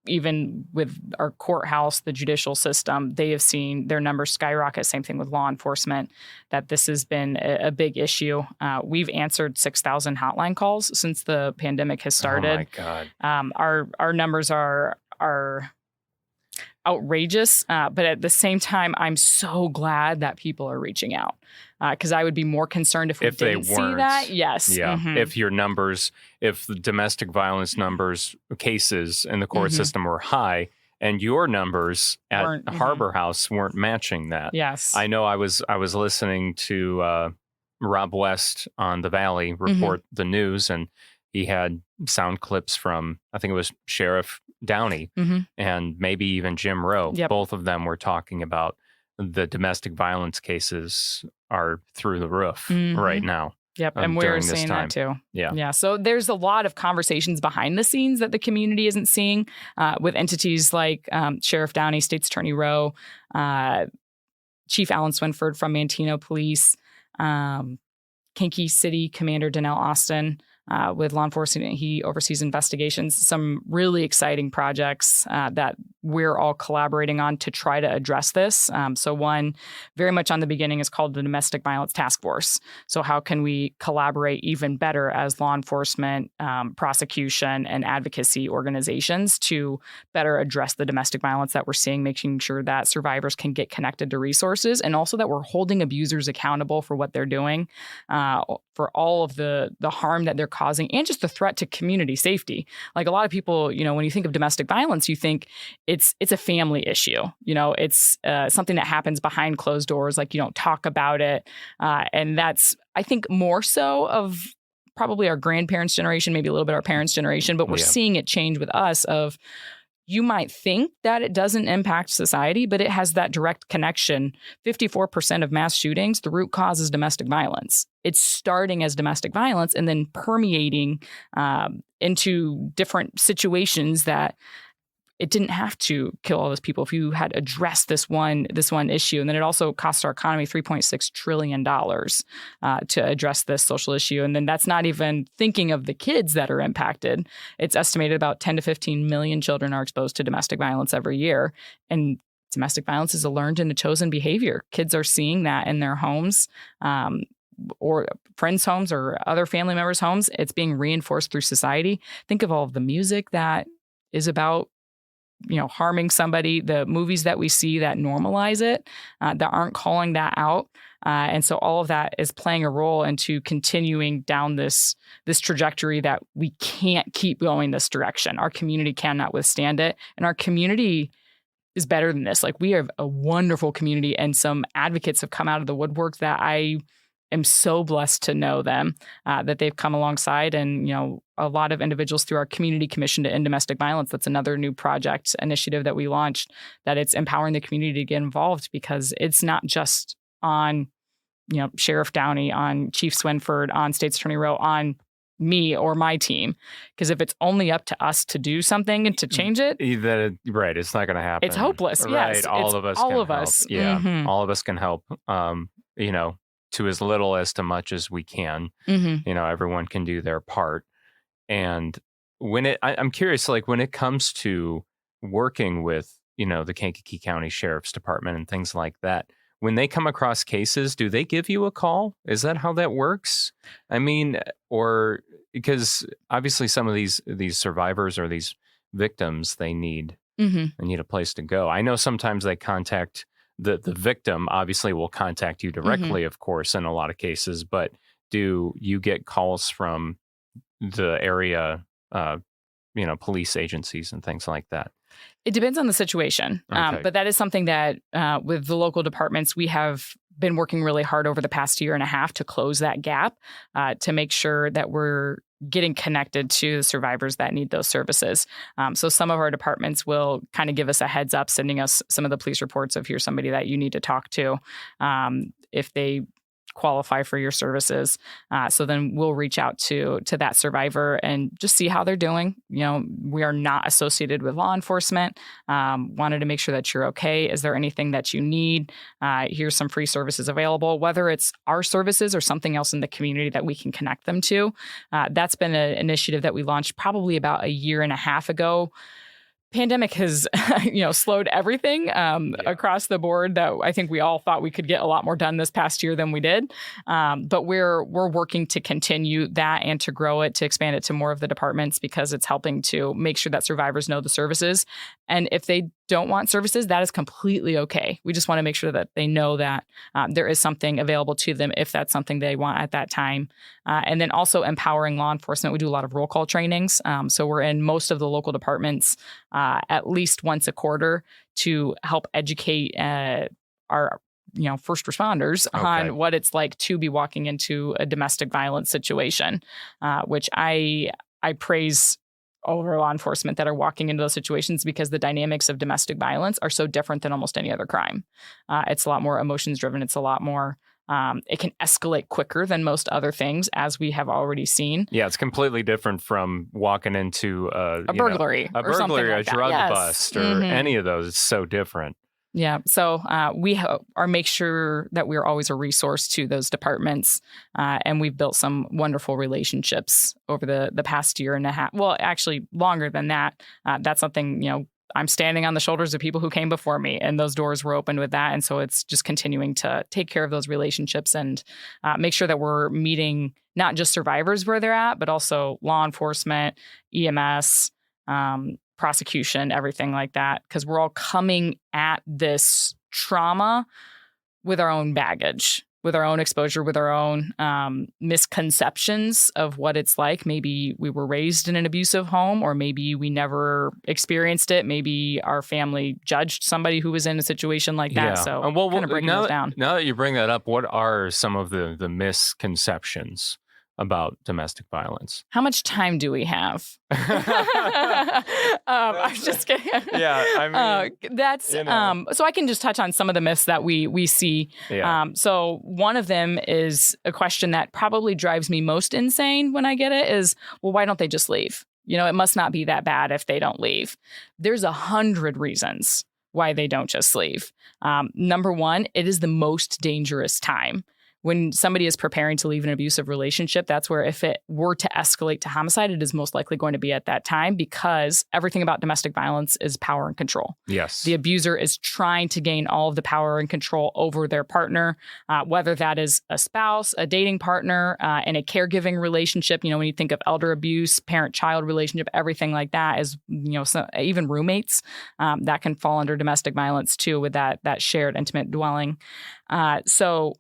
Even with our courthouse, the judicial system, they have seen their numbers skyrocket. Same thing with law enforcement, that this has been a big issue. We've answered 6,000 hotline calls since the pandemic has started. Oh, my God. Our numbers are outrageous, but at the same time, I'm so glad that people are reaching out, because I would be more concerned if we didn't see that. Yes. Yeah. Mm-hmm. If the domestic violence cases in the court system were high, and your numbers at Harbor House weren't matching that. Yes. I know I was listening to Rob West on the Valley report the news, and he had sound clips from, I think it was Sheriff Downey and maybe even Jim Rowe. Yep. Both of them were talking about the domestic violence cases are through the roof right now. Yep. And we're seeing that too. Yeah. Yeah. So there's a lot of conversations behind the scenes that the community isn't seeing with entities like Sheriff Downey, State's Attorney Rowe, Chief Alan Swinford from Manteno Police, Kankakee City Commander Donnell Austin. With law enforcement, he oversees investigations. Some really exciting projects that we're all collaborating on to try to address this. So one, very much on the beginning, is called the Domestic Violence Task Force. So how can we collaborate even better as law enforcement, prosecution, and advocacy organizations to better address the domestic violence that we're seeing, making sure that survivors can get connected to resources, and also that we're holding abusers accountable for what they're doing, for all of the harm that they're causing, and just the threat to community safety. Like, a lot of people, when you think of domestic violence, you think it's a family issue. It's something that happens behind closed doors, like you don't talk about it. And that's, I think, more so of probably our grandparents' generation, maybe a little bit our parents' generation, but we're seeing it change with us of, you might think that it doesn't impact society, but it has that direct connection. 54% of mass shootings, the root cause is domestic violence. It's starting as domestic violence and then permeating into different situations that it didn't have to kill all those people if you had addressed this one issue. And then it also costs our economy $3.6 trillion to address this social issue. And then that's not even thinking of the kids that are impacted. It's estimated about 10 to 15 million children are exposed to domestic violence every year. And domestic violence is a learned and a chosen behavior. Kids are seeing that in their homes, or friends' homes or other family members' homes. It's being reinforced through society. Think of all of the music that is about harming somebody, the movies that we see that normalize it, that aren't calling that out. And so all of that is playing a role into continuing down this trajectory that we can't keep going this direction. Our community cannot withstand it. And our community is better than this. Like, we have a wonderful community, and some advocates have come out of the woodwork that I am so blessed to know them, that they've come alongside, and, a lot of individuals through our Community Commission to End Domestic Violence. That's another new project initiative that we launched, that it's empowering the community to get involved, because it's not just on, Sheriff Downey, on Chief Swinford, on State's Attorney Rowe, on me or my team. Because if it's only up to us to do something and to change it, right, it's not going to happen. It's hopeless. Right, Yes, all of us can help. Yeah, all of us can help. To as little as to much as we can. Everyone can do their part. And I'm curious, like, when it comes to working with, the Kankakee County Sheriff's Department and things like that, when they come across cases, do they give you a call? Is that how that works? I mean, or because obviously some of these survivors or these victims, they need a place to go. I know sometimes they contact the victim, obviously will contact you directly, of course, in a lot of cases, but do you get calls from the area, police agencies and things like that? It depends on the situation. Okay. But that is something that with the local departments, we have been working really hard over the past year and a half to close that gap, to make sure that we're getting connected to the survivors that need those services. So some of our departments will kind of give us a heads up, sending us some of the police reports of here's somebody that you need to talk to if they qualify for your services. So then we'll reach out to that survivor and just see how they're doing. We are not associated with law enforcement. Wanted to make sure that you're okay. Is there anything that you need? Here's some free services available, whether it's our services or something else in the community that we can connect them to. That's been an initiative that we launched probably about a year and a half ago. Pandemic has, slowed everything across the board. That I think we all thought we could get a lot more done this past year than we did. But we're working to continue that and to grow it, to expand it to more of the departments, because it's helping to make sure that survivors know the services. And if they don't want services, that is completely okay. We just want to make sure that they know that there is something available to them if that's something they want at that time. And then also empowering law enforcement. We do a lot of roll call trainings. So we're in most of the local departments at least once a quarter to help educate our first responders on what it's like to be walking into a domestic violence situation, which I praise all of our law enforcement that are walking into those situations, because the dynamics of domestic violence are so different than almost any other crime. It's a lot more emotions driven. It's a lot more, it can escalate quicker than most other things, as we have already seen. Yeah, it's completely different from walking into a burglary, a drug bust, or any of those. It's so different. Yeah. So we make sure that we're always a resource to those departments. And we've built some wonderful relationships over the past year and a half. Well, actually longer than that. That's something, I'm standing on the shoulders of people who came before me, and those doors were opened with that. And so it's just continuing to take care of those relationships and make sure that we're meeting not just survivors where they're at, but also law enforcement, EMS, prosecution, everything like that, because we're all coming at this trauma with our own baggage, with our own exposure, with our own misconceptions of what it's like. Maybe we were raised in an abusive home, or maybe we never experienced it. Maybe our family judged somebody who was in a situation like that. Yeah. So kind of breaking those down. Now that you bring that up, what are some of the misconceptions about domestic violence? How much time do we have? I'm just kidding. Yeah, I mean, that's so I can just touch on some of the myths that we see. Yeah. So one of them is a question that probably drives me most insane when I get it is, well, why don't they just leave? It must not be that bad if they don't leave. There's 100 reasons why they don't just leave. Number one, it is the most dangerous time. When somebody is preparing to leave an abusive relationship, that's where, if it were to escalate to homicide, it is most likely going to be at that time, because everything about domestic violence is power and control. Yes. The abuser is trying to gain all of the power and control over their partner, whether that is a spouse, a dating partner, in a caregiving relationship. When you think of elder abuse, parent-child relationship, everything like that is, even roommates, that can fall under domestic violence too, with that shared intimate dwelling. So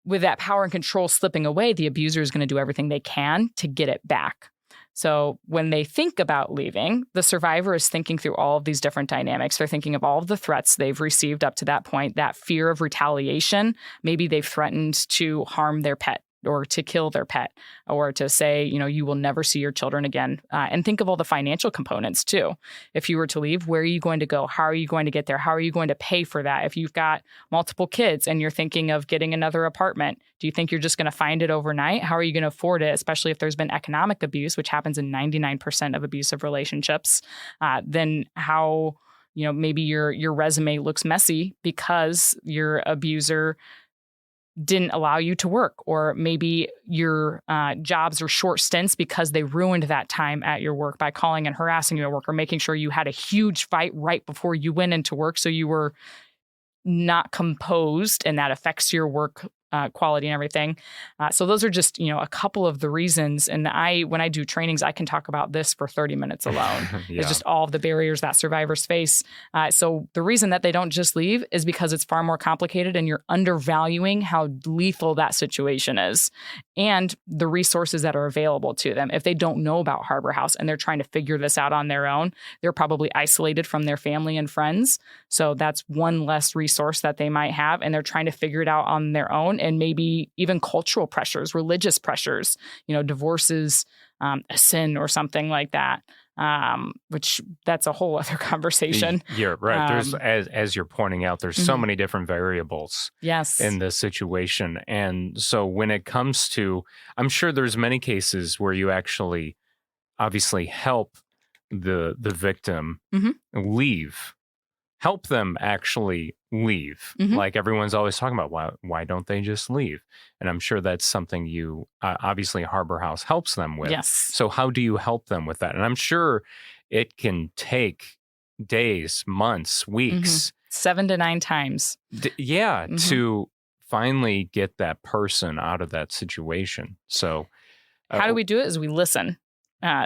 with that power and control slipping away, the abuser is going to do everything they can to get it back. So when they think about leaving, the survivor is thinking through all of these different dynamics. They're thinking of all of the threats they've received up to that point, that fear of retaliation. Maybe they've threatened to harm their pet, or to kill their pet, or to say, you will never see your children again. And think of all the financial components too. If you were to leave, where are you going to go? How are you going to get there? How are you going to pay for that? If you've got multiple kids and you're thinking of getting another apartment, do you think you're just going to find it overnight? How are you going to afford it, especially if there's been economic abuse, which happens in 99% of abusive relationships? Then how, maybe your resume looks messy because your abuser didn't allow you to work, or maybe your jobs are short stints because they ruined that time at your work by calling and harassing you at work, or making sure you had a huge fight right before you went into work, so you were not composed, and that affects your work quality and everything. So those are just, a couple of the reasons. And when I do trainings, I can talk about this for 30 minutes alone. Yeah. It's just all of the barriers that survivors face. So the reason that they don't just leave is because it's far more complicated and you're undervaluing how lethal that situation is and the resources that are available to them. If they don't know about Harbor House and they're trying to figure this out on their own, they're probably isolated from their family and friends. So that's one less resource that they might have, and they're trying to figure it out on their own. And maybe even cultural pressures, religious pressures, divorce is a sin or something like that, which that's a whole other conversation. You're right. There's, as you're pointing out, there's so many different variables in this situation. And so when it comes to, I'm sure there's many cases where you actually obviously help the victim leave. Help them actually leave. Like everyone's always talking about, why don't they just leave? And I'm sure that's something you, obviously Harbor House helps them with. Yes. So how do you help them with that? And I'm sure it can take days, months, weeks. 7 to 9 times. To finally get that person out of that situation. So how do we do it is we listen.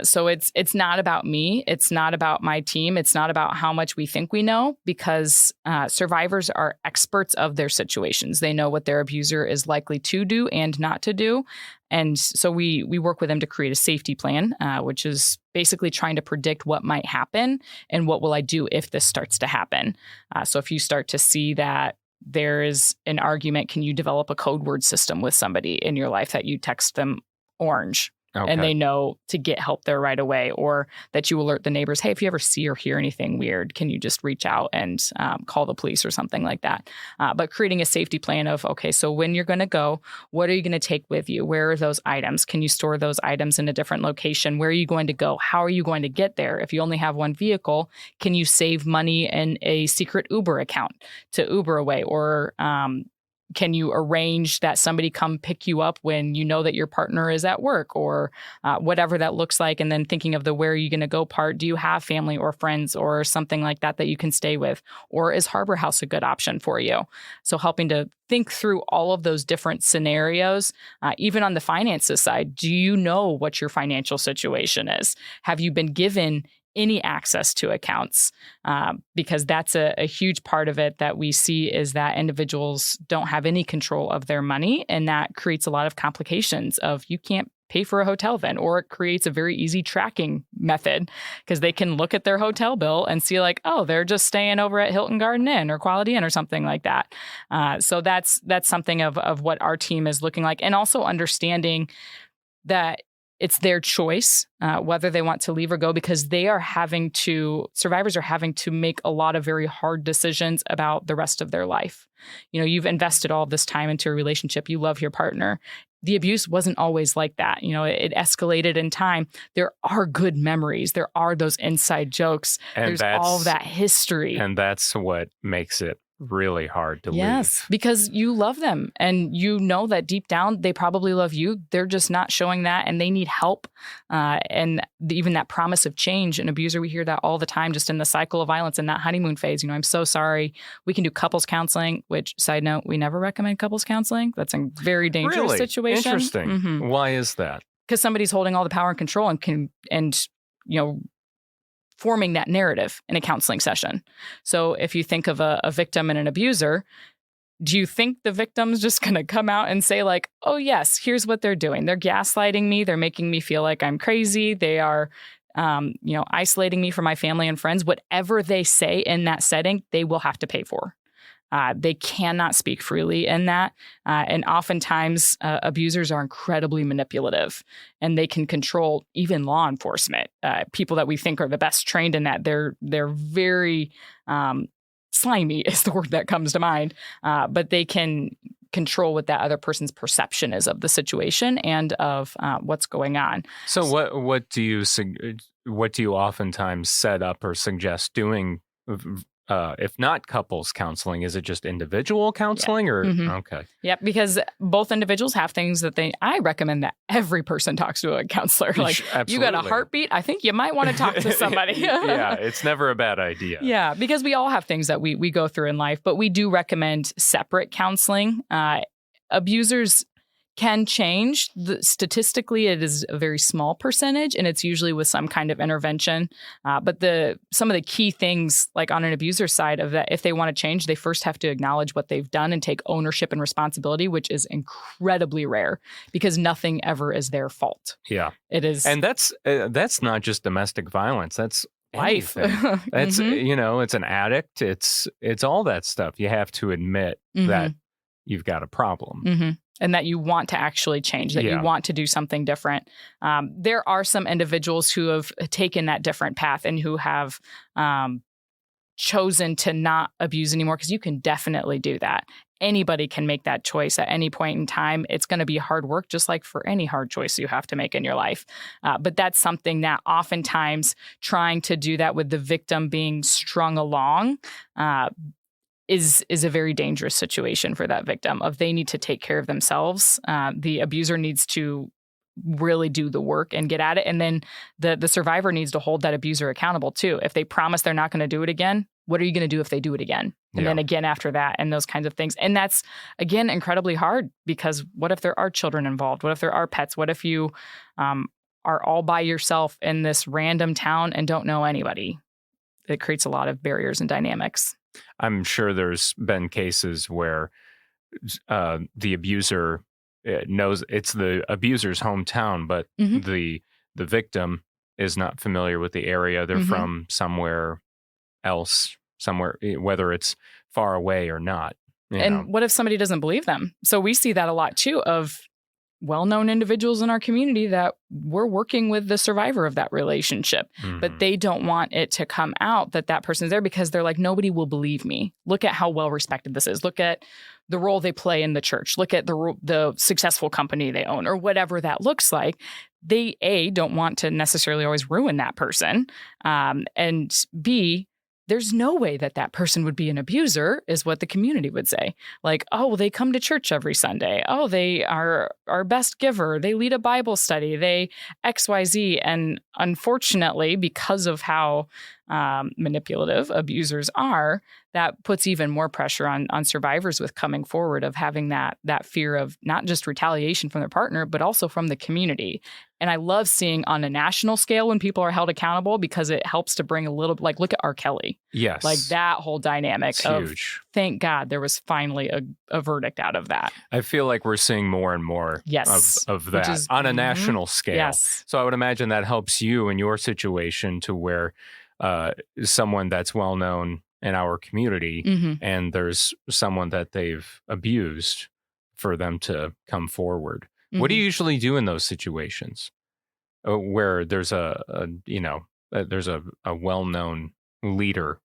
So it's not about me. It's not about my team. It's not about how much we think we know, because survivors are experts of their situations. They know what their abuser is likely to do and not to do. And so we work with them to create a safety plan, which is basically trying to predict what might happen and what will I do if this starts to happen. So if you start to see that there is an argument, can you develop a code word system with somebody in your life that you text them orange? Okay. And they know to get help there right away, or that you alert the neighbors, hey, if you ever see or hear anything weird, can you just reach out and call the police or something like that? But creating a safety plan of, okay, so when you're going to go, what are you going to take with you? Where are those items? Can you store those items in a different location? Where are you going to go? How are you going to get there? If you only have one vehicle, can you save money in a secret Uber account to Uber away? Or can you arrange that somebody come pick you up when you know that your partner is at work, or whatever that looks like? And then thinking of the where are you going to go part, do you have family or friends or something like that you can stay with? Or is Harbor House a good option for you? So helping to think through all of those different scenarios, even on the finances side. Do you know what your financial situation is? Have you been given any access to accounts? Because that's a huge part of it that we see, is that individuals don't have any control of their money. And that creates a lot of complications of you can't pay for a hotel then, or it creates a very easy tracking method, because they can look at their hotel bill and see like, oh, they're just staying over at Hilton Garden Inn or Quality Inn or something like that. So that's something of what our team is looking like. And also understanding that it's their choice whether they want to leave or go, because survivors are having to make a lot of very hard decisions about the rest of their life. You've invested all this time into a relationship. You love your partner. The abuse wasn't always like that. It escalated in time. There are good memories. There are those inside jokes. There's all of that history. And that's what makes it really hard to leave. Yes, because you love them and you know that deep down they probably love you. They're just not showing that, and they need help. And even that promise of change. An abuser, we hear that all the time, just in the cycle of violence and that honeymoon phase. I'm so sorry. We can do couples counseling, which, side note, we never recommend couples counseling. That's a very dangerous situation. Interesting. Mm-hmm. Why is that? Because somebody's holding all the power and control and forming that narrative in a counseling session. So if you think of a victim and an abuser, do you think the victim's just going to come out and say like, oh, yes, here's what they're doing. They're gaslighting me. They're making me feel like I'm crazy. They are, isolating me from my family and friends. Whatever they say in that setting, they will have to pay for. They cannot speak freely in that. And oftentimes abusers are incredibly manipulative, and they can control even law enforcement. People that we think are the best trained in that, they're very slimy is the word that comes to mind. But they can control what that other person's perception is of the situation and of what's going on. So what do you oftentimes set up or suggest doing? If not couples counseling, is it just individual counseling or? Mm-hmm. Okay. Yep. Because both individuals have things that I recommend that every person talks to a counselor. Like, absolutely. You got a heartbeat, I think you might want to talk to somebody. Yeah. It's never a bad idea. Yeah. Because we all have things that we go through in life, but we do recommend separate counseling. abusers can change. Statistically, it is a very small percentage, and it's usually with some kind of intervention. But some of the key things, like on an abuser side of that, if they want to change, they first have to acknowledge what they've done and take ownership and responsibility, which is incredibly rare because nothing ever is their fault. Yeah, it is, and that's not just domestic violence. That's life. That's it's an addict. It's all that stuff. You have to admit that you've got a problem. And that you want to actually change, that you want to do something different. There are some individuals who have taken that different path and who have chosen to not abuse anymore, because you can definitely do that. Anybody can make that choice at any point in time. It's going to be hard work, just like for any hard choice you have to make in your life. But that's something that oftentimes trying to do that with the victim being strung along is a very dangerous situation for that victim. Of they need to take care of themselves. The abuser needs to really do the work and get at it. And then the survivor needs to hold that abuser accountable too. If they promise they're not going to do it again, what are you going to do if they do it again? And then again after that, and those kinds of things. And that's, again, incredibly hard, because what if there are children involved? What if there are pets? What if you are all by yourself in this random town and don't know anybody? It creates a lot of barriers and dynamics. I'm sure there's been cases where the abuser knows it's the abuser's hometown, but the victim is not familiar with the area. They're from somewhere else, whether it's far away or not. What if somebody doesn't believe them? So we see that a lot too, of well-known individuals in our community that we're working with the survivor of that relationship, but they don't want it to come out that that person's there, because they're like, nobody will believe me. Look at how well respected this is. Look at the role they play in the church. Look at the successful company they own, or whatever that looks like. They, A, don't want to necessarily always ruin that person. And B, there's no way that that person would be an abuser, is what the community would say. Like, oh, well, they come to church every Sunday. Oh, they are our best giver. They lead a Bible study. They XYZ. And unfortunately, because of how manipulative abusers are, that puts even more pressure on survivors with coming forward, of having that fear of not just retaliation from their partner, but also from the community. And I love seeing on a national scale when people are held accountable, because it helps to bring a little, like, look at R. Kelly. Yes. Like that whole dynamic it's of huge. Thank God there was finally a verdict out of that. I feel like we're seeing more and more of that on a national scale. Yes. So I would imagine that helps you in your situation, to where someone that's well known in our community and there's someone that they've abused, for them to come forward. What do you usually do in those situations where there's there's a well-known leader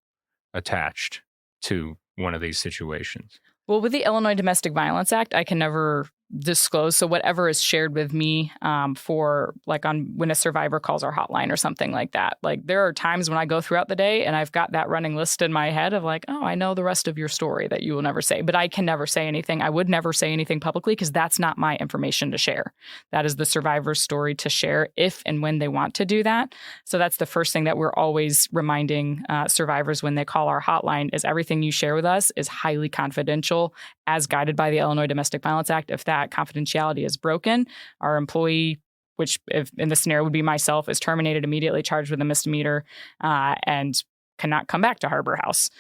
attached to one of these situations? Well, with the Illinois Domestic Violence Act, I can never disclose. So whatever is shared with me for, like, on when a survivor calls our hotline or something like that. Like, there are times when I go throughout the day and I've got that running list in my head of like, oh, I know the rest of your story that you will never say. But I can never say anything. I would never say anything publicly, because that's not my information to share. That is the survivor's story to share if and when they want to do that. So that's the first thing that we're always reminding survivors when they call our hotline, is everything you share with us is highly confidential, as guided by the Illinois Domestic Violence Act. If that confidentiality is broken, our employee, which if in the scenario would be myself, is terminated immediately, charged with a misdemeanor, and cannot come back to Harbor House.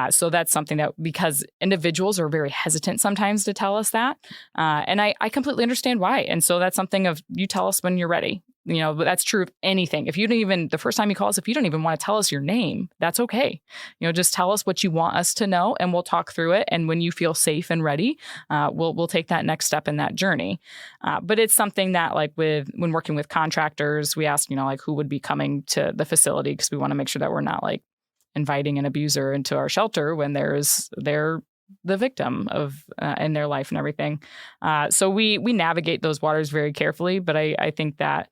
So that's something that, because individuals are very hesitant sometimes to tell us that. And I completely understand why. And so that's something of, you tell us when you're ready. But that's true of anything. If you don't even, the first time you call us, if you don't even want to tell us your name, that's okay. Just tell us what you want us to know, and we'll talk through it. And when you feel safe and ready, we'll take that next step in that journey. But it's something that, like, when working with contractors, we ask, like, who would be coming to the facility, because we want to make sure that we're not, like, inviting an abuser into our shelter when they're the victim of in their life and everything. So we navigate those waters very carefully. But I think that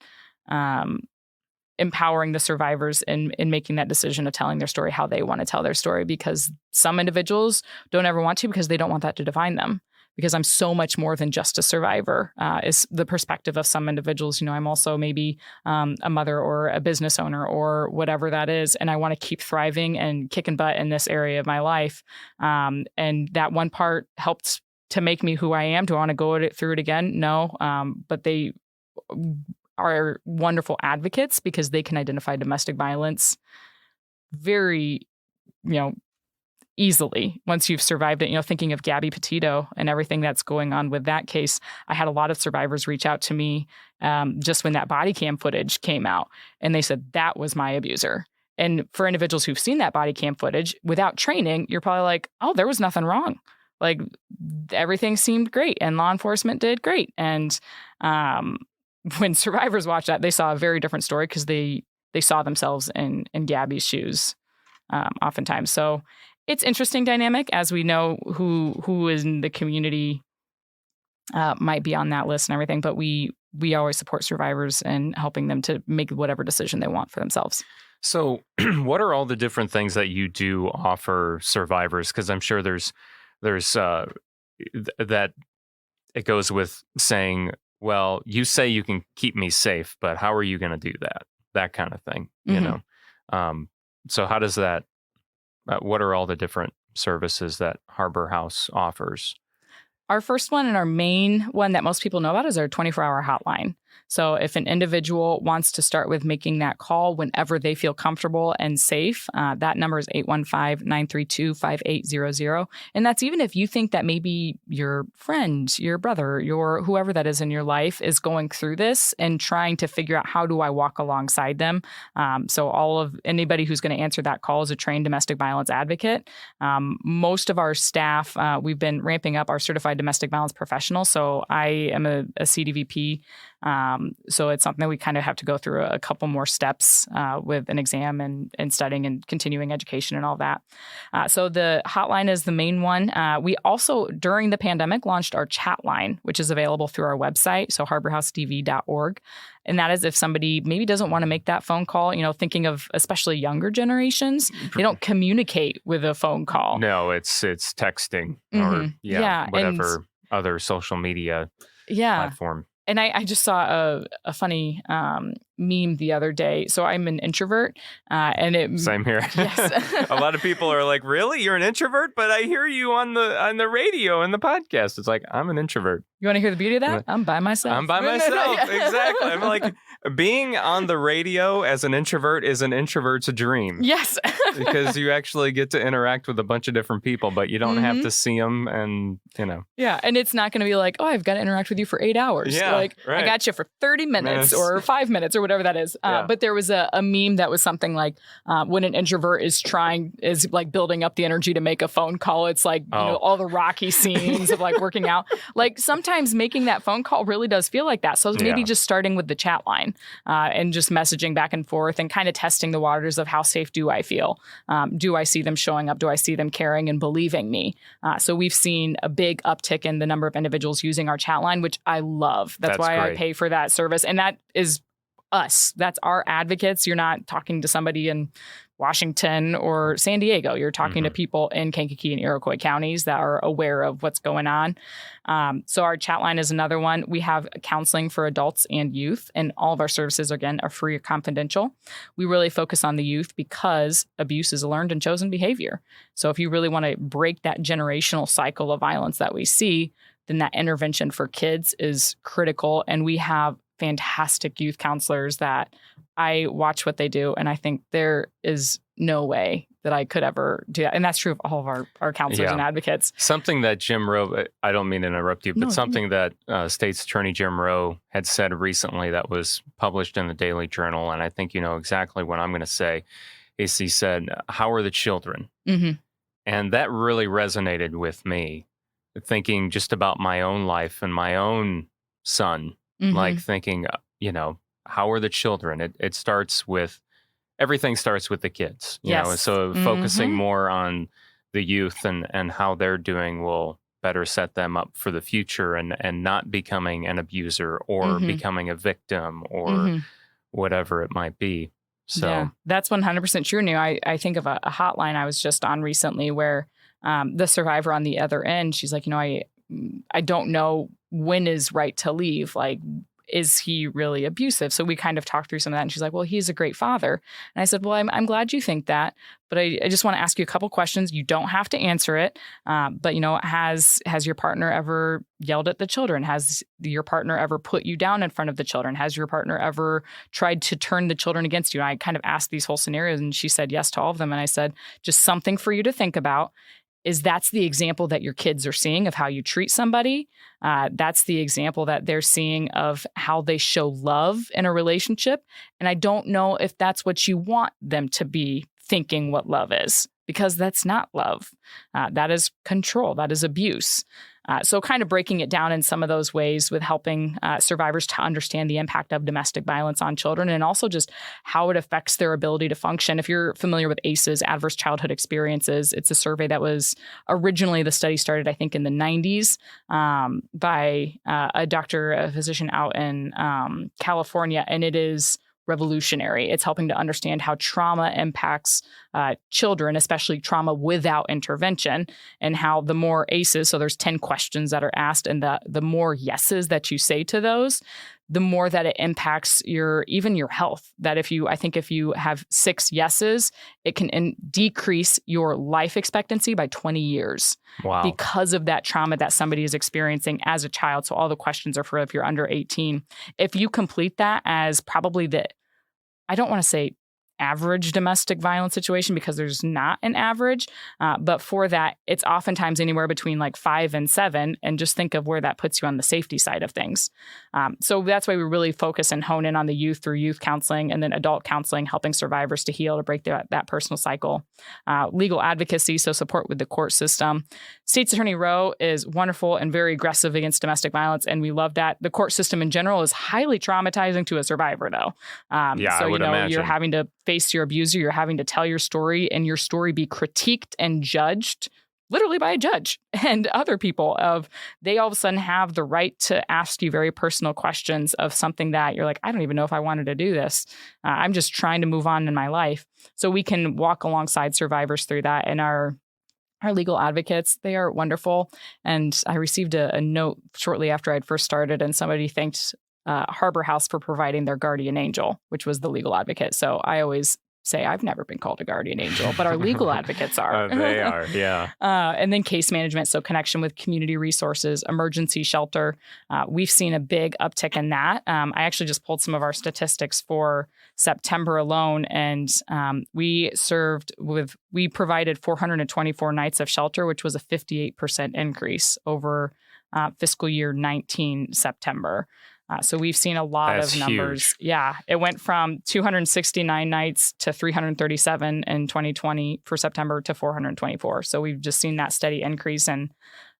empowering the survivors in making that decision of telling their story how they want to tell their story, because some individuals don't ever want to, because they don't want that to define them. Because I'm so much more than just a survivor, is the perspective of some individuals. I'm also maybe a mother or a business owner or whatever that is, and I want to keep thriving and kicking butt in this area of my life. And that one part helped to make me who I am. Do I want to go through it again? No. But they are wonderful advocates because they can identify domestic violence very, easily once you've survived it. Thinking of Gabby Petito and everything that's going on with that case, I had a lot of survivors reach out to me just when that body cam footage came out, and they said, that was my abuser. And for individuals who've seen that body cam footage without training, you're probably like, oh, there was nothing wrong. Like, everything seemed great and law enforcement did great. And when survivors watched that, they saw a very different story because they saw themselves in Gabby's shoes oftentimes. So it's interesting dynamic, as we know who is in the community might be on that list and everything. But we always support survivors and helping them to make whatever decision they want for themselves. So what are all the different things that you do offer survivors? Because I'm sure there's that it goes with saying, well, you say you can keep me safe, but how are you going to do that? That kind of thing, So how does that, what are all the different services that Harbor House offers? Our first one and our main one that most people know about is our 24-hour hotline. So if an individual wants to start with making that call whenever they feel comfortable and safe, that number is 815-932-5800. And that's even if you think that maybe your friend, your brother, your whoever that is in your life is going through this and trying to figure out, how do I walk alongside them? So anybody who's going to answer that call is a trained domestic violence advocate. Most of our staff, we've been ramping up our certified domestic violence professional. So I am a CDVP. So it's something that we kind of have to go through a couple more steps with an exam and studying and continuing education and all that. So the hotline is the main one. We also, during the pandemic, launched our chat line, which is available through our website, so harborhousedv.org. And that is if somebody maybe doesn't want to make that phone call, thinking of especially younger generations, they don't communicate with a phone call. No, it's texting or whatever other social media platform. And I just saw a funny meme the other day. So I'm an introvert, and it same here. Yes. A lot of people are like, "Really, you're an introvert?" But I hear you on the radio and the podcast. It's like, I'm an introvert. You want to hear the beauty of that? I'm by myself. I'm by myself. Exactly. I'm like, being on the radio as an introvert is an introvert's dream. Yes. Because you actually get to interact with a bunch of different people, but you don't have to see them, and Yeah, and it's not going to be like, oh, I've got to interact with you for 8 hours. Yeah, like, right. I got you for 30 minutes or 5 minutes or whatever that is. But there was a meme that was something like, when an introvert is like building up the energy to make a phone call, it's like, all the Rocky scenes of like working out. Like, sometimes making that phone call really does feel like that. So maybe just starting with the chat line and just messaging back and forth and kind of testing the waters of how safe do I feel? Do I see them showing up? Do I see them caring and believing me? So we've seen a big uptick in the number of individuals using our chat line, which I love. That's why great. I pay for that service. And that is us. That's our advocates. You're not talking to somebody in Washington or San Diego. You're talking to people in Kankakee and Iroquois counties that are aware of what's going on. So our chat line is another one. We have counseling for adults and youth, and all of our services, again, are free or confidential. We really focus on the youth because abuse is a learned and chosen behavior. So if you really want to break that generational cycle of violence that we see, then that intervention for kids is critical. And we have fantastic youth counselors that I watch what they do, and I think there is no way that I could ever do that. And that's true of all of our counselors and advocates. Something that Jim Rowe, I don't mean to interrupt you, but something that State's Attorney Jim Rowe had said recently that was published in the Daily Journal, and I think you know exactly what I'm going to say, is he said, "How are the children?" And that really resonated with me, thinking just about my own life and my own son, like thinking, how are the children? It starts with, everything starts with the kids, you know, and so focusing more on the youth and how they're doing will better set them up for the future and not becoming an abuser or becoming a victim or whatever it might be. So that's 100% true. I think of a hotline I was just on recently where the survivor on the other end, she's like, I don't know when is right to leave. Like, is he really abusive? So we kind of talked through some of that. And she's like, well, he's a great father. And I said, well, I'm glad you think that. But I just want to ask you a couple questions. You don't have to answer it. But, has your partner ever yelled at the children? Has your partner ever put you down in front of the children? Has your partner ever tried to turn the children against you? And I kind of asked these whole scenarios, and she said yes to all of them. And I said, just something for you to think about. Is that's the example that your kids are seeing of how you treat somebody. That's the example that they're seeing of how they show love in a relationship. And I don't know if that's what you want them to be thinking what love is, because that's not love. That is control. That is abuse. So kind of breaking it down in some of those ways with helping survivors to understand the impact of domestic violence on children, and also just how it affects their ability to function. If you're familiar with ACEs, Adverse Childhood Experiences, it's a survey that was originally, the study started, I think, in the 90s by a physician out in California, and it is revolutionary. It's helping to understand how trauma impacts children, especially trauma without intervention, and how the more ACEs, so there's 10 questions that are asked, and the more yeses that you say to those, the more that it impacts even your health. That if you have 6 yeses, it can decrease your life expectancy by 20 years. Wow. Because of that trauma that somebody is experiencing as a child. So all the questions are for if you're under 18. If you complete that as probably I don't want to say average domestic violence situation, because there's not an average, but for that, it's oftentimes anywhere between like 5 and 7, and just think of where that puts you on the safety side of things. So that's why we really focus and hone in on the youth through youth counseling, and then adult counseling, helping survivors to heal, to break that personal cycle. Legal advocacy, so support with the court system. State's Attorney Rowe is wonderful and very aggressive against domestic violence, and we love that. The court system in general is highly traumatizing to a survivor, though. I would imagine. You're having to face your abuser, you're having to tell your story, and your story be critiqued and judged literally by a judge and other people. They all of a sudden have the right to ask you very personal questions of something that you're like, I don't even know if I wanted to do this. I'm just trying to move on in my life. So we can walk alongside survivors through that. And our legal advocates, they are wonderful. And I received a note shortly after I'd first started, and somebody thanked Harbor House for providing their guardian angel, which was the legal advocate. So I always say I've never been called a guardian angel, but our legal advocates are. They are, yeah. And then case management, so connection with community resources, emergency shelter. We've seen a big uptick in that. I actually just pulled some of our statistics for September alone, and we provided 424 nights of shelter, which was a 58% increase over fiscal year 19 September. So we've seen a lot of numbers. Huge. Yeah. It went from 269 nights to 337 in 2020 for September to 424. So we've just seen that steady increase. And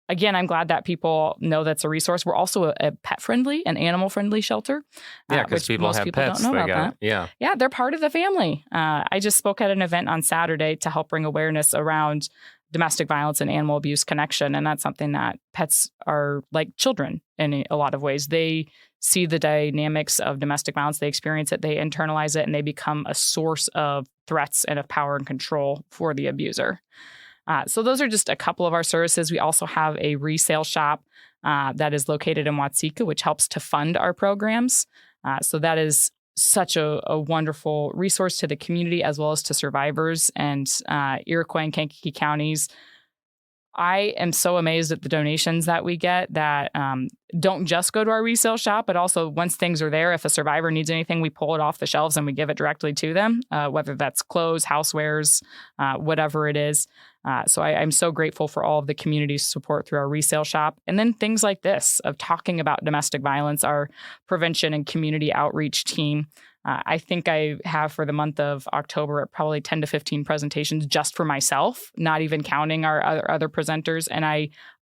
again, I'm glad that people know that's a resource. We're also a pet-friendly and animal-friendly shelter. Yeah, because people have pets. Don't know about that. Yeah. Yeah, they're part of the family. I just spoke at an event on Saturday to help bring awareness around domestic violence and animal abuse connection. And that's something that pets are like children in a lot of ways. They see the dynamics of domestic violence, they experience it, they internalize it, and they become a source of threats and of power and control for the abuser. So those are just a couple of our services. We also have a resale shop that is located in Watseka, which helps to fund our programs. So that is such a wonderful resource to the community as well as to survivors. And Iroquois and Kankakee counties, I am so amazed at the donations that we get that don't just go to our resale shop, but also once things are there, if a survivor needs anything, we pull it off the shelves and we give it directly to them, whether that's clothes, housewares, whatever it is. So I'm so grateful for all of the community's support through our resale shop. And then things like this of talking about domestic violence, our prevention and community outreach team. I think I have for the month of October probably 10 to 15 presentations just for myself, not even counting our other presenters. And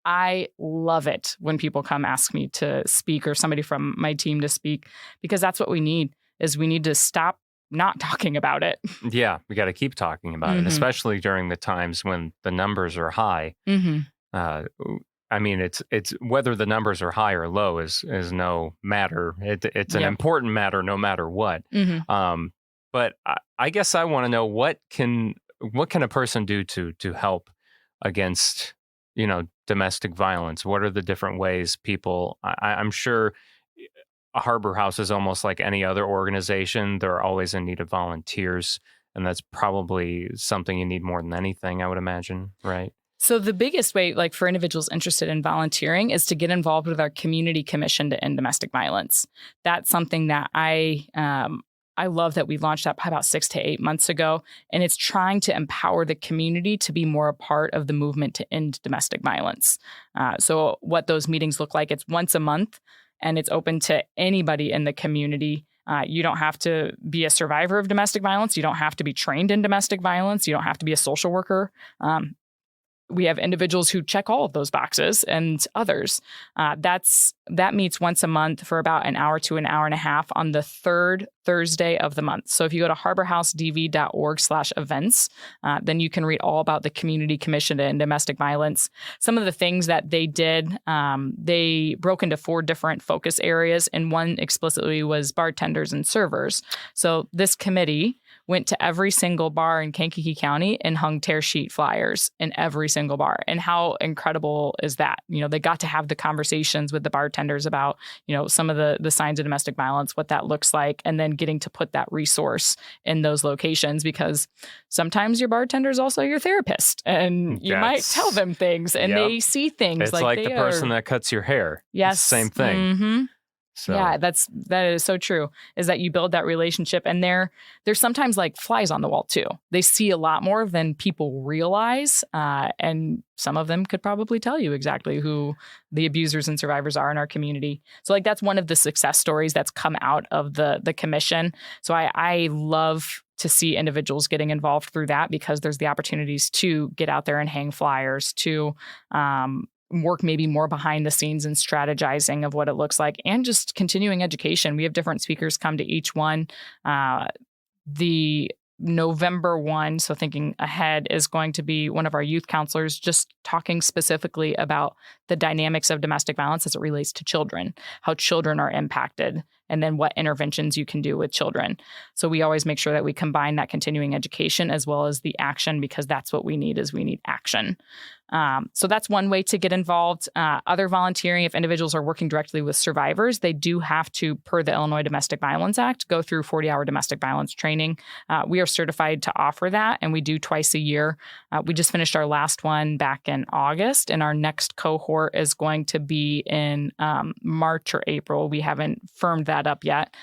I love it when people come ask me to speak or somebody from my team to speak, because that's what we need to stop not talking about it. Yeah, we got to keep talking about it, especially during the times when the numbers are high. I mean, it's whether the numbers are high or low is no matter. It's an important matter no matter what. But I guess I want to know what can a person do to help against domestic violence? What are the different ways people? I'm sure a Harbor House is almost like any other organization. They're always in need of volunteers. And that's probably something you need more than anything, I would imagine, right? So the biggest way, like for individuals interested in volunteering, is to get involved with our community commission to end domestic violence. That's something that I love that we launched that probably about 6 to 8 months ago. And it's trying to empower the community to be more a part of the movement to end domestic violence. So what those meetings look like, it's once a month, and it's open to anybody in the community. You don't have to be a survivor of domestic violence. You don't have to be trained in domestic violence. You don't have to be a social worker. We have individuals who check all of those boxes and others. That meets once a month for about an hour to an hour and a half on the third Thursday of the month. So if you go to harborhousedv.org/events, then you can read all about the Community Commission to End Domestic Violence. Some of the things that they did, they broke into 4 different focus areas, and one explicitly was bartenders and servers. So this committee went to every single bar in Kankakee County and hung tear sheet flyers in every single bar. And how incredible is that? They got to have the conversations with the bartenders about, some of the signs of domestic violence, what that looks like, and then getting to put that resource in those locations, because sometimes your bartender is also your therapist, and you might tell them things, and they see things. It's like the person that cuts your hair. Yes. Same thing. Mm-hmm. So. Yeah, that is so true, is that you build that relationship, and there's sometimes like flies on the wall too. They see a lot more than people realize, and some of them could probably tell you exactly who the abusers and survivors are in our community. So like that's one of the success stories that's come out of the commission. So I love to see individuals getting involved through that, because there's the opportunities to get out there and hang flyers, to work maybe more behind the scenes and strategizing of what it looks like, and just continuing education. We have different speakers come to each one. The November one, so thinking ahead, is going to be one of our youth counselors just talking specifically about the dynamics of domestic violence as it relates to children, how children are impacted, and then what interventions you can do with children. So we always make sure that we combine that continuing education as well as the action, because that's what we need action. So that's one way to get involved. Other volunteering, if individuals are working directly with survivors, they do have to, per the Illinois Domestic Violence Act, go through 40-hour domestic violence training. We are certified to offer that, and we do twice a year. We just finished our last one back in August, and our next cohort is going to be in March or April. We haven't firmed that up yet.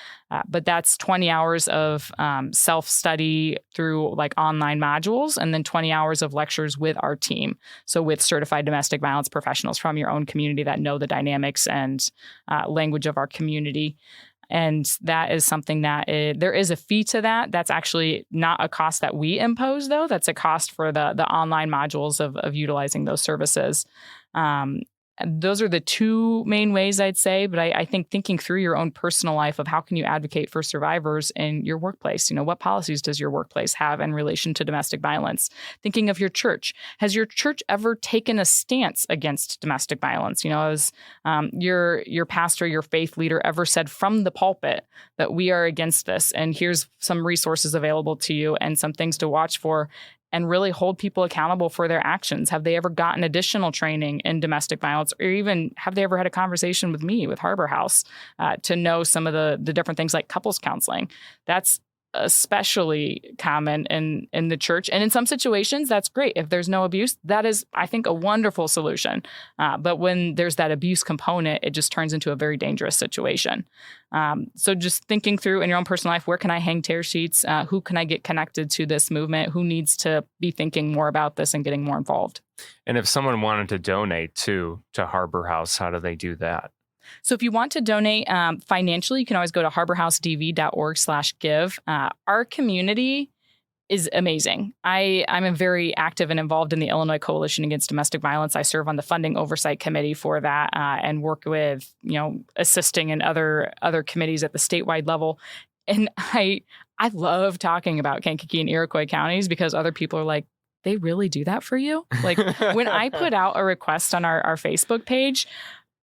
But that's 20 hours of self-study through like online modules, and then 20 hours of lectures with our team. So with certified domestic violence professionals from your own community that know the dynamics and language of our community. And that is something that there is a fee to that. That's actually not a cost that we impose, though. That's a cost for the online modules of utilizing those services. Those are the 2 main ways, I'd say. But I think thinking through your own personal life of how can you advocate for survivors in your workplace? What policies does your workplace have in relation to domestic violence? Thinking of your church. Has your church ever taken a stance against domestic violence? Has your pastor, your faith leader ever said from the pulpit that we are against this, and here's some resources available to you and some things to watch for, and really hold people accountable for their actions? Have they ever gotten additional training in domestic violence, or even have they ever had a conversation with me, with Harbor House, to know some of the different things like couples counseling? That's especially common in the church. And in some situations, that's great. If there's no abuse, that is, I think, a wonderful solution. But when there's that abuse component, it just turns into a very dangerous situation. So just thinking through in your own personal life, where can I hang tear sheets? Who can I get connected to this movement? Who needs to be thinking more about this and getting more involved? And if someone wanted to donate to Harbor House, how do they do that? So if you want to donate financially, you can always go to harborhousedv.org/give. Our community is amazing. I'm very active and involved in the Illinois Coalition Against Domestic Violence. I serve on the funding oversight committee for that and work with, assisting in other committees at the statewide level. And I love talking about Kankakee and Iroquois counties, because other people are like, they really do that for you? Like when I put out a request on our Facebook page,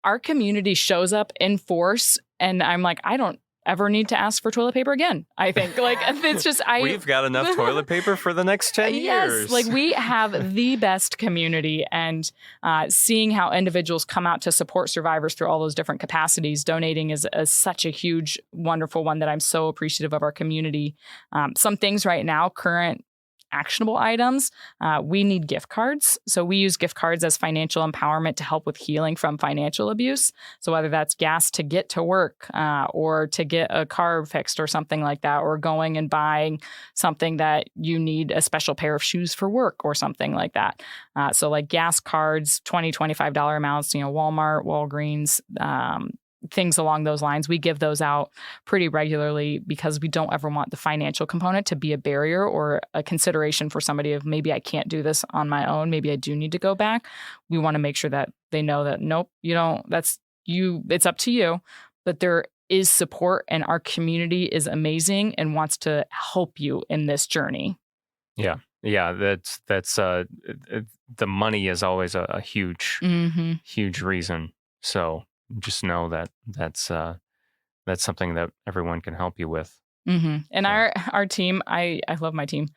our community shows up in force, and I'm like, I don't ever need to ask for toilet paper again. I think like it's just we've got enough toilet paper for the next 10 years. Yes, like we have the best community, and seeing how individuals come out to support survivors through all those different capacities, donating is such a huge, wonderful one that I'm so appreciative of our community. Some things right now, current actionable items, we need gift cards. So we use gift cards as financial empowerment to help with healing from financial abuse. So whether that's gas to get to work or to get a car fixed or something like that, or going and buying something that you need a special pair of shoes for work or something like that. So like gas cards, $20, $25 amounts, Walmart, Walgreens, things along those lines. We give those out pretty regularly because we don't ever want the financial component to be a barrier or a consideration for somebody of maybe I can't do this on my own. Maybe I do need to go back. We want to make sure that they know that, nope, you don't, that's you, it's up to you, but there is support and our community is amazing and wants to help you in this journey. Yeah. Yeah. That's the money is always a huge, huge reason. So just know that that's something that everyone can help you with. And so. Our team, I love my team.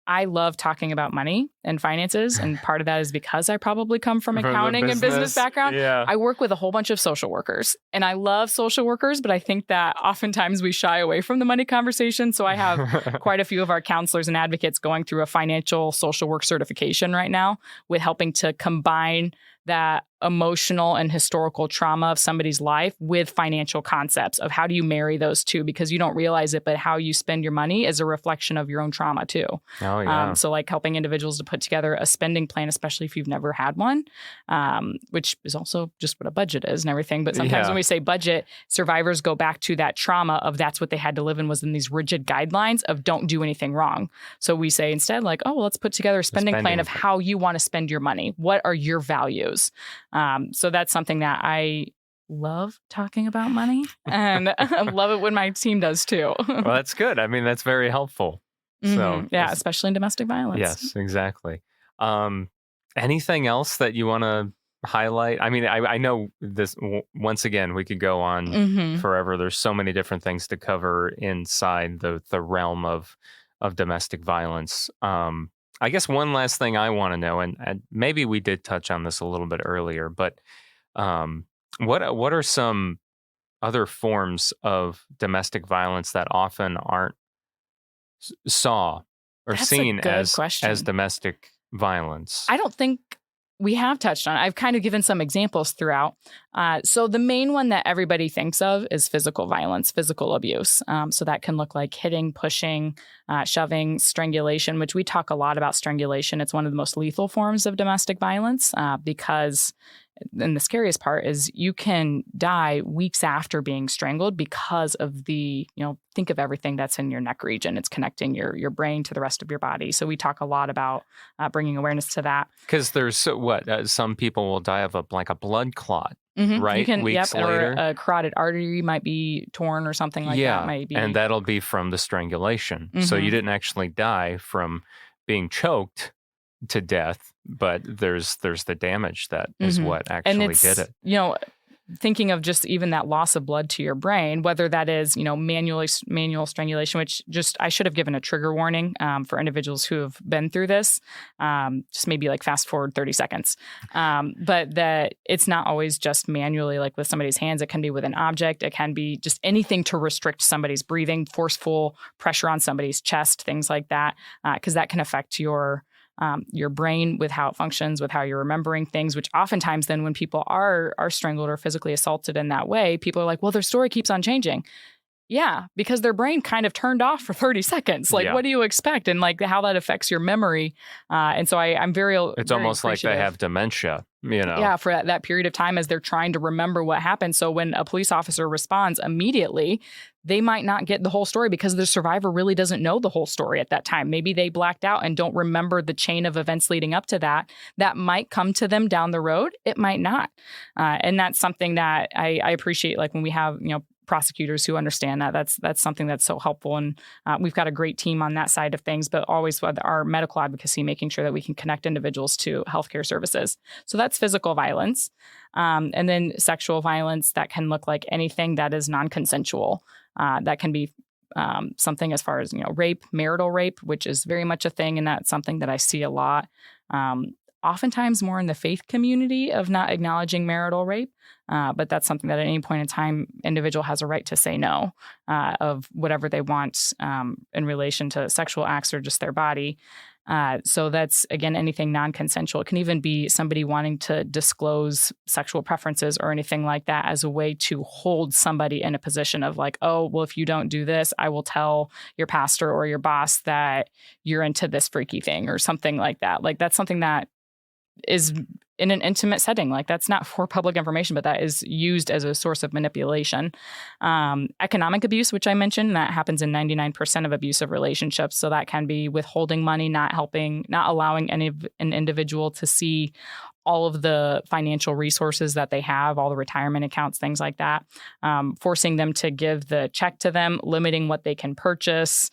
I love talking about money and finances. And part of that is because I probably come from accounting and business background. Yeah. I work with a whole bunch of social workers and I love social workers, but I think that oftentimes we shy away from the money conversation. So I have quite a few of our counselors and advocates going through a financial social work certification right now with helping to combine that emotional and historical trauma of somebody's life with financial concepts of how do you marry those two, because you don't realize it, but how you spend your money is a reflection of your own trauma too. Oh, yeah. So like helping individuals to put together a spending plan, especially if you've never had one, which is also just what a budget is and everything. But sometimes when we say budget, survivors go back to that trauma of that's what they had to live in, was in these rigid guidelines of don't do anything wrong. So we say instead like, oh, well, let's put together a spending plan of how you want to spend your money. What are your values? So that's something that I love talking about money, and I love it when my team does too. Well, that's good. I mean, that's very helpful. So yeah, especially in domestic violence. Yes, exactly. Anything else that you want to highlight? I mean, I know this, once again, we could go on forever. There's so many different things to cover inside the realm of domestic violence. I guess one last thing I want to know, and maybe we did touch on this a little bit earlier, but what are some other forms of domestic violence that often aren't saw or That's seen as question. domestic violence? I don't think we have touched on it. I've kind of given some examples throughout. So the main one that everybody thinks of is physical violence, physical abuse. So that can look like hitting, pushing, shoving, strangulation, which we talk a lot about strangulation. It's one of the most lethal forms of domestic violence because, and the scariest part is you can die weeks after being strangled because of the, think of everything that's in your neck region. It's connecting your brain to the rest of your body. So we talk a lot about bringing awareness to that. Because there's some people will die of a blood clot, right? You can, Weeks later. Or a carotid artery might be torn or something like that. Maybe. And that'll be from the strangulation. So you didn't actually die from being choked to death, but there's the damage that is what actually did it. Thinking of just even that loss of blood to your brain, whether that is, manual strangulation, which just I should have given a trigger warning for individuals who have been through this, just maybe like fast forward 30 seconds. But that it's not always just manually like with somebody's hands. It can be with an object. It can be just anything to restrict somebody's breathing, forceful pressure on somebody's chest, things like that, because that can affect your brain with how it functions, with how you're remembering things, which oftentimes then when people are strangled or physically assaulted in that way, people are like, well, their story keeps on changing. Yeah, because their brain kind of turned off for 30 seconds. Like, what do you expect? And like how that affects your memory. And so I'm very It's almost like they have dementia, Yeah, for that period of time as they're trying to remember what happened. So when a police officer responds immediately, they might not get the whole story because the survivor really doesn't know the whole story at that time. Maybe they blacked out and don't remember the chain of events leading up to that. That might come to them down the road. It might not. And that's something that I appreciate. Like when we have, prosecutors who understand that. That's something that's so helpful. And we've got a great team on that side of things, but always with our medical advocacy, making sure that we can connect individuals to healthcare services. So that's physical violence. And then sexual violence, that can look like anything that is non-consensual. That can be something as far as, rape, marital rape, which is very much a thing. And that's something that I see a lot. Oftentimes more in the faith community of not acknowledging marital rape. But that's something that at any point in time, individual has a right to say no of whatever they want in relation to sexual acts or just their body. So that's, again, anything non-consensual. It can even be somebody wanting to disclose sexual preferences or anything like that as a way to hold somebody in a position of like, oh, well, if you don't do this, I will tell your pastor or your boss that you're into this freaky thing or something like that. Like that's something that is in an intimate setting. Like that's not for public information, but that is used as a source of manipulation. Economic abuse, which I mentioned, that happens in 99% of abusive relationships. So that can be withholding money, not allowing an individual to see all of the financial resources that they have, all the retirement accounts, things like that, forcing them to give the check to them, limiting what they can purchase,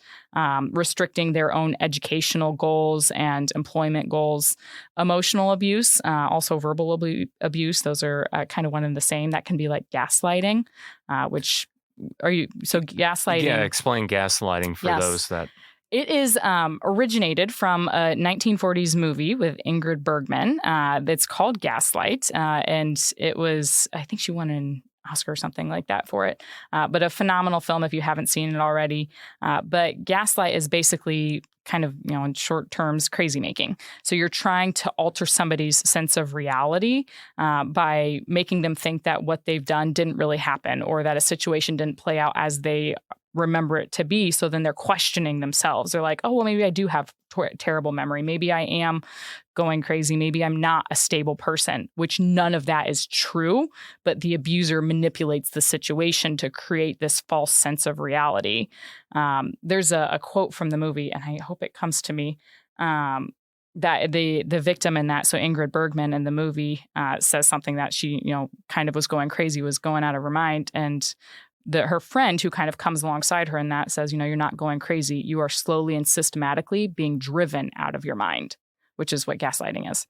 restricting their own educational goals and employment goals. Emotional abuse, also verbal abuse, those are kind of one and the same. That can be like gaslighting, gaslighting? Yeah, explain gaslighting for those that... It is originated from a 1940s movie with Ingrid Bergman that's called Gaslight. And it was, I think she won an Oscar or something like that for it. But a phenomenal film if you haven't seen it already. But gaslight is basically kind of, in short terms, crazy making. So you're trying to alter somebody's sense of reality by making them think that what they've done didn't really happen or that a situation didn't play out as they remember it to be. So then they're questioning themselves. They're like, oh, well, maybe I do have terrible memory. Maybe I am going crazy. Maybe I'm not a stable person, which none of that is true. But the abuser manipulates the situation to create this false sense of reality. There's a quote from the movie, and I hope it comes to me, that the victim in that, so Ingrid Bergman in the movie, says something that she, kind of was going crazy, was going out of her mind. And her friend who kind of comes alongside her in that says, you're not going crazy. You are slowly and systematically being driven out of your mind, which is what gaslighting is.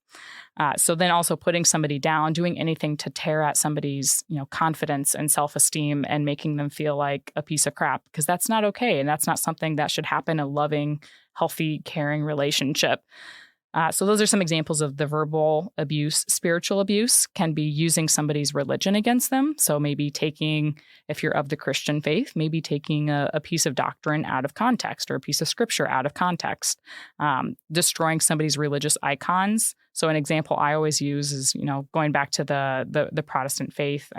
So then also putting somebody down, doing anything to tear at somebody's, confidence and self-esteem and making them feel like a piece of crap, because that's not okay. And that's not something that should happen in a loving, healthy, caring relationship. So those are some examples of the verbal abuse. Spiritual abuse can be using somebody's religion against them. So maybe taking, if you're of the Christian faith, maybe taking a piece of doctrine out of context or a piece of scripture out of context, destroying somebody's religious icons. So an example I always use is, going back to the Protestant faith,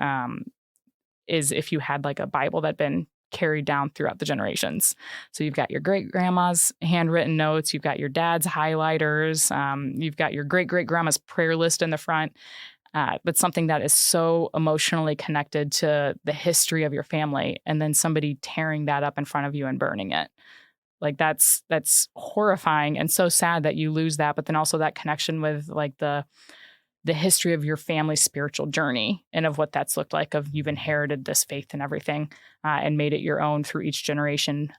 is if you had like a Bible that had been carried down throughout the generations. So you've got your great-grandma's handwritten notes, you've got your dad's highlighters, you've got your great-great-grandma's prayer list in the front, but something that is so emotionally connected to the history of your family, and then somebody tearing that up in front of you and burning it. Like that's horrifying and so sad that you lose that, but then also that connection with like the history of your family's spiritual journey and of what that's looked like, of you've inherited this faith and everything and made it your own through each generation.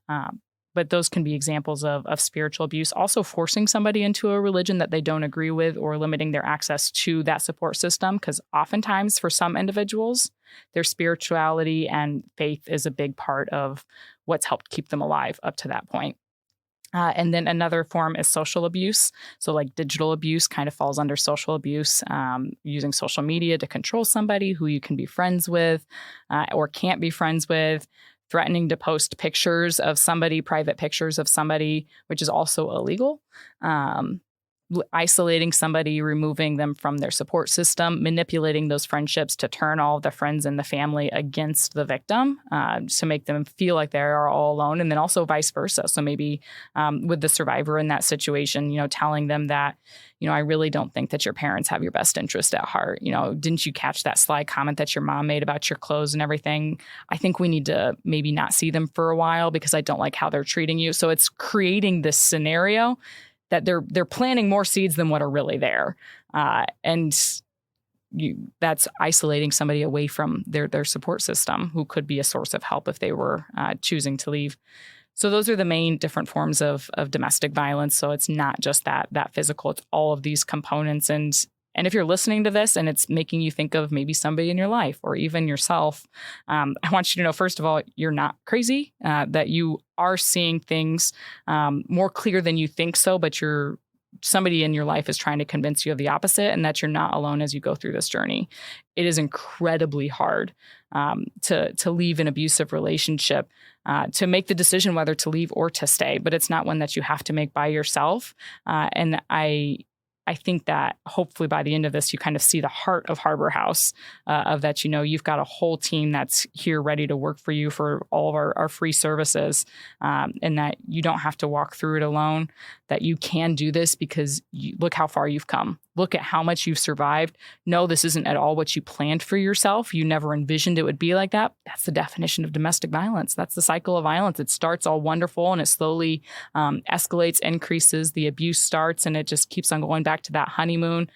But those can be examples of spiritual abuse. Also forcing somebody into a religion that they don't agree with or limiting their access to that support system, because oftentimes for some individuals, their spirituality and faith is a big part of what's helped keep them alive up to that point. And then another form is social abuse. So like digital abuse kind of falls under social abuse, using social media to control somebody who you can be friends with or can't be friends with, threatening to post pictures of somebody, private pictures of somebody, which is also illegal. Isolating somebody, removing them from their support system, manipulating those friendships to turn all of the friends in the family against the victim, to make them feel like they are all alone, and then also vice versa. So maybe with the survivor in that situation, telling them that, I really don't think that your parents have your best interest at heart. Didn't you catch that sly comment that your mom made about your clothes and everything? I think we need to maybe not see them for a while because I don't like how they're treating you. So it's creating this scenario that they're planting more seeds than what are really there. And that's isolating somebody away from their support system who could be a source of help if they were choosing to leave. So those are the main different forms of domestic violence. So it's not just that physical, it's all of these components. And if you're listening to this and it's making you think of maybe somebody in your life or even yourself, I want you to know, first of all, you're not crazy, that you are seeing things more clear than you think so, but somebody in your life is trying to convince you of the opposite, and that you're not alone as you go through this journey. It is incredibly hard to leave an abusive relationship, to make the decision whether to leave or to stay, but it's not one that you have to make by yourself. And I think that hopefully by the end of this, you kind of see the heart of Harbor House, of that, you've got a whole team that's here ready to work for you for all of our free services, and that you don't have to walk through it alone, that you can do this because look how far you've come. Look at how much you've survived. No, this isn't at all what you planned for yourself. You never envisioned it would be like that. That's the definition of domestic violence. That's the cycle of violence. It starts all wonderful and it slowly escalates, increases. The abuse starts and it just keeps on going back to that honeymoon,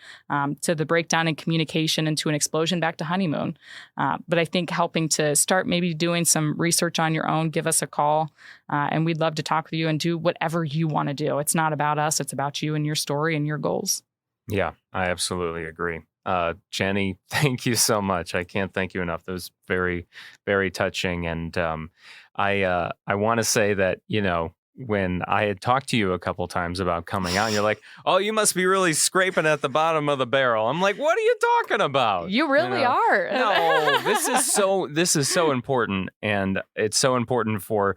to the breakdown in communication, and to an explosion back to honeymoon. But I think helping to start maybe doing some research on your own, give us a call, and we'd love to talk with you and do whatever you want to do. It's not about us. It's about you and your story and your goals. Yeah, I absolutely agree. Jenny, thank you so much. I can't thank you enough. That was very, very touching. And I want to say that, when I had talked to you a couple times about coming out, and you're like, oh, you must be really scraping at the bottom of the barrel. I'm like, what are you talking about? You really are. No, this is so important. And it's so important for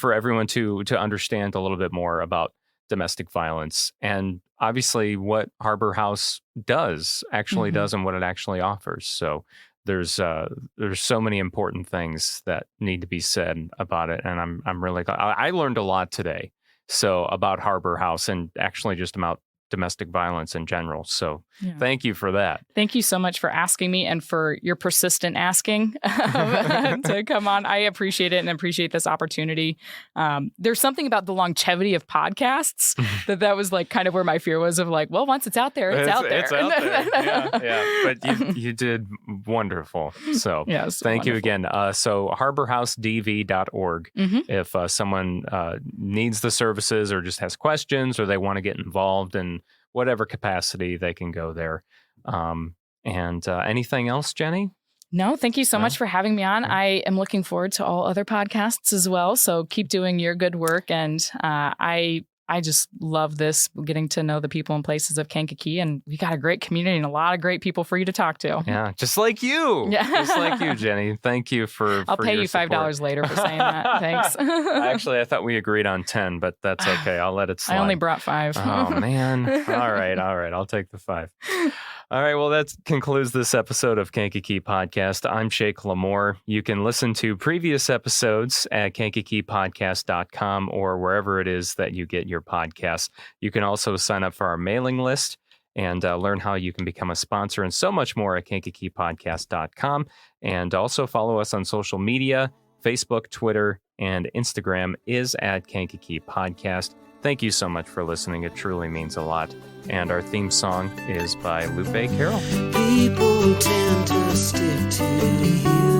everyone to understand a little bit more about domestic violence, and obviously what Harbor House does and what it actually offers. So there's so many important things that need to be said about it, and I'm really glad. I learned a lot today, so about Harbor House and actually just about domestic violence in general. So Thank you for that. Thank you so much for asking me and for your persistent asking to come on. I appreciate it and appreciate this opportunity. There's something about the longevity of podcasts that was like kind of where my fear was of like, well, once it's out there, it's out there. It's out there. Yeah. But you did wonderful. So thank you again. So harborhousedv.org. If someone needs the services or just has questions or they want to get involved in whatever capacity, they can go there. And anything else, Jenny? No, thank you so much for having me on. I am looking forward to all other podcasts as well. So keep doing your good work. And I just love this, getting to know the people and places of Kankakee. And we got a great community and a lot of great people for you to talk to. Yeah, just like you. Yeah. Just like you, Jenny. Thank you for I'll pay you $5 later for saying that. Thanks. Actually, I thought we agreed on 10, but that's okay. I'll let it slide. I only brought 5. Oh, man. All right. I'll take the 5. All right, well, that concludes this episode of Kankakee Podcast. I'm Shake Lamore. You can listen to previous episodes at kankakeepodcast.com or wherever it is that you get your podcasts. You can also sign up for our mailing list and learn how you can become a sponsor and so much more at kankakeepodcast.com. And also follow us on social media. Facebook, Twitter, and Instagram is at Kankakee Podcast. Thank you so much for listening. It truly means a lot. And our theme song is by Lupe Carroll. People tend to stick to you.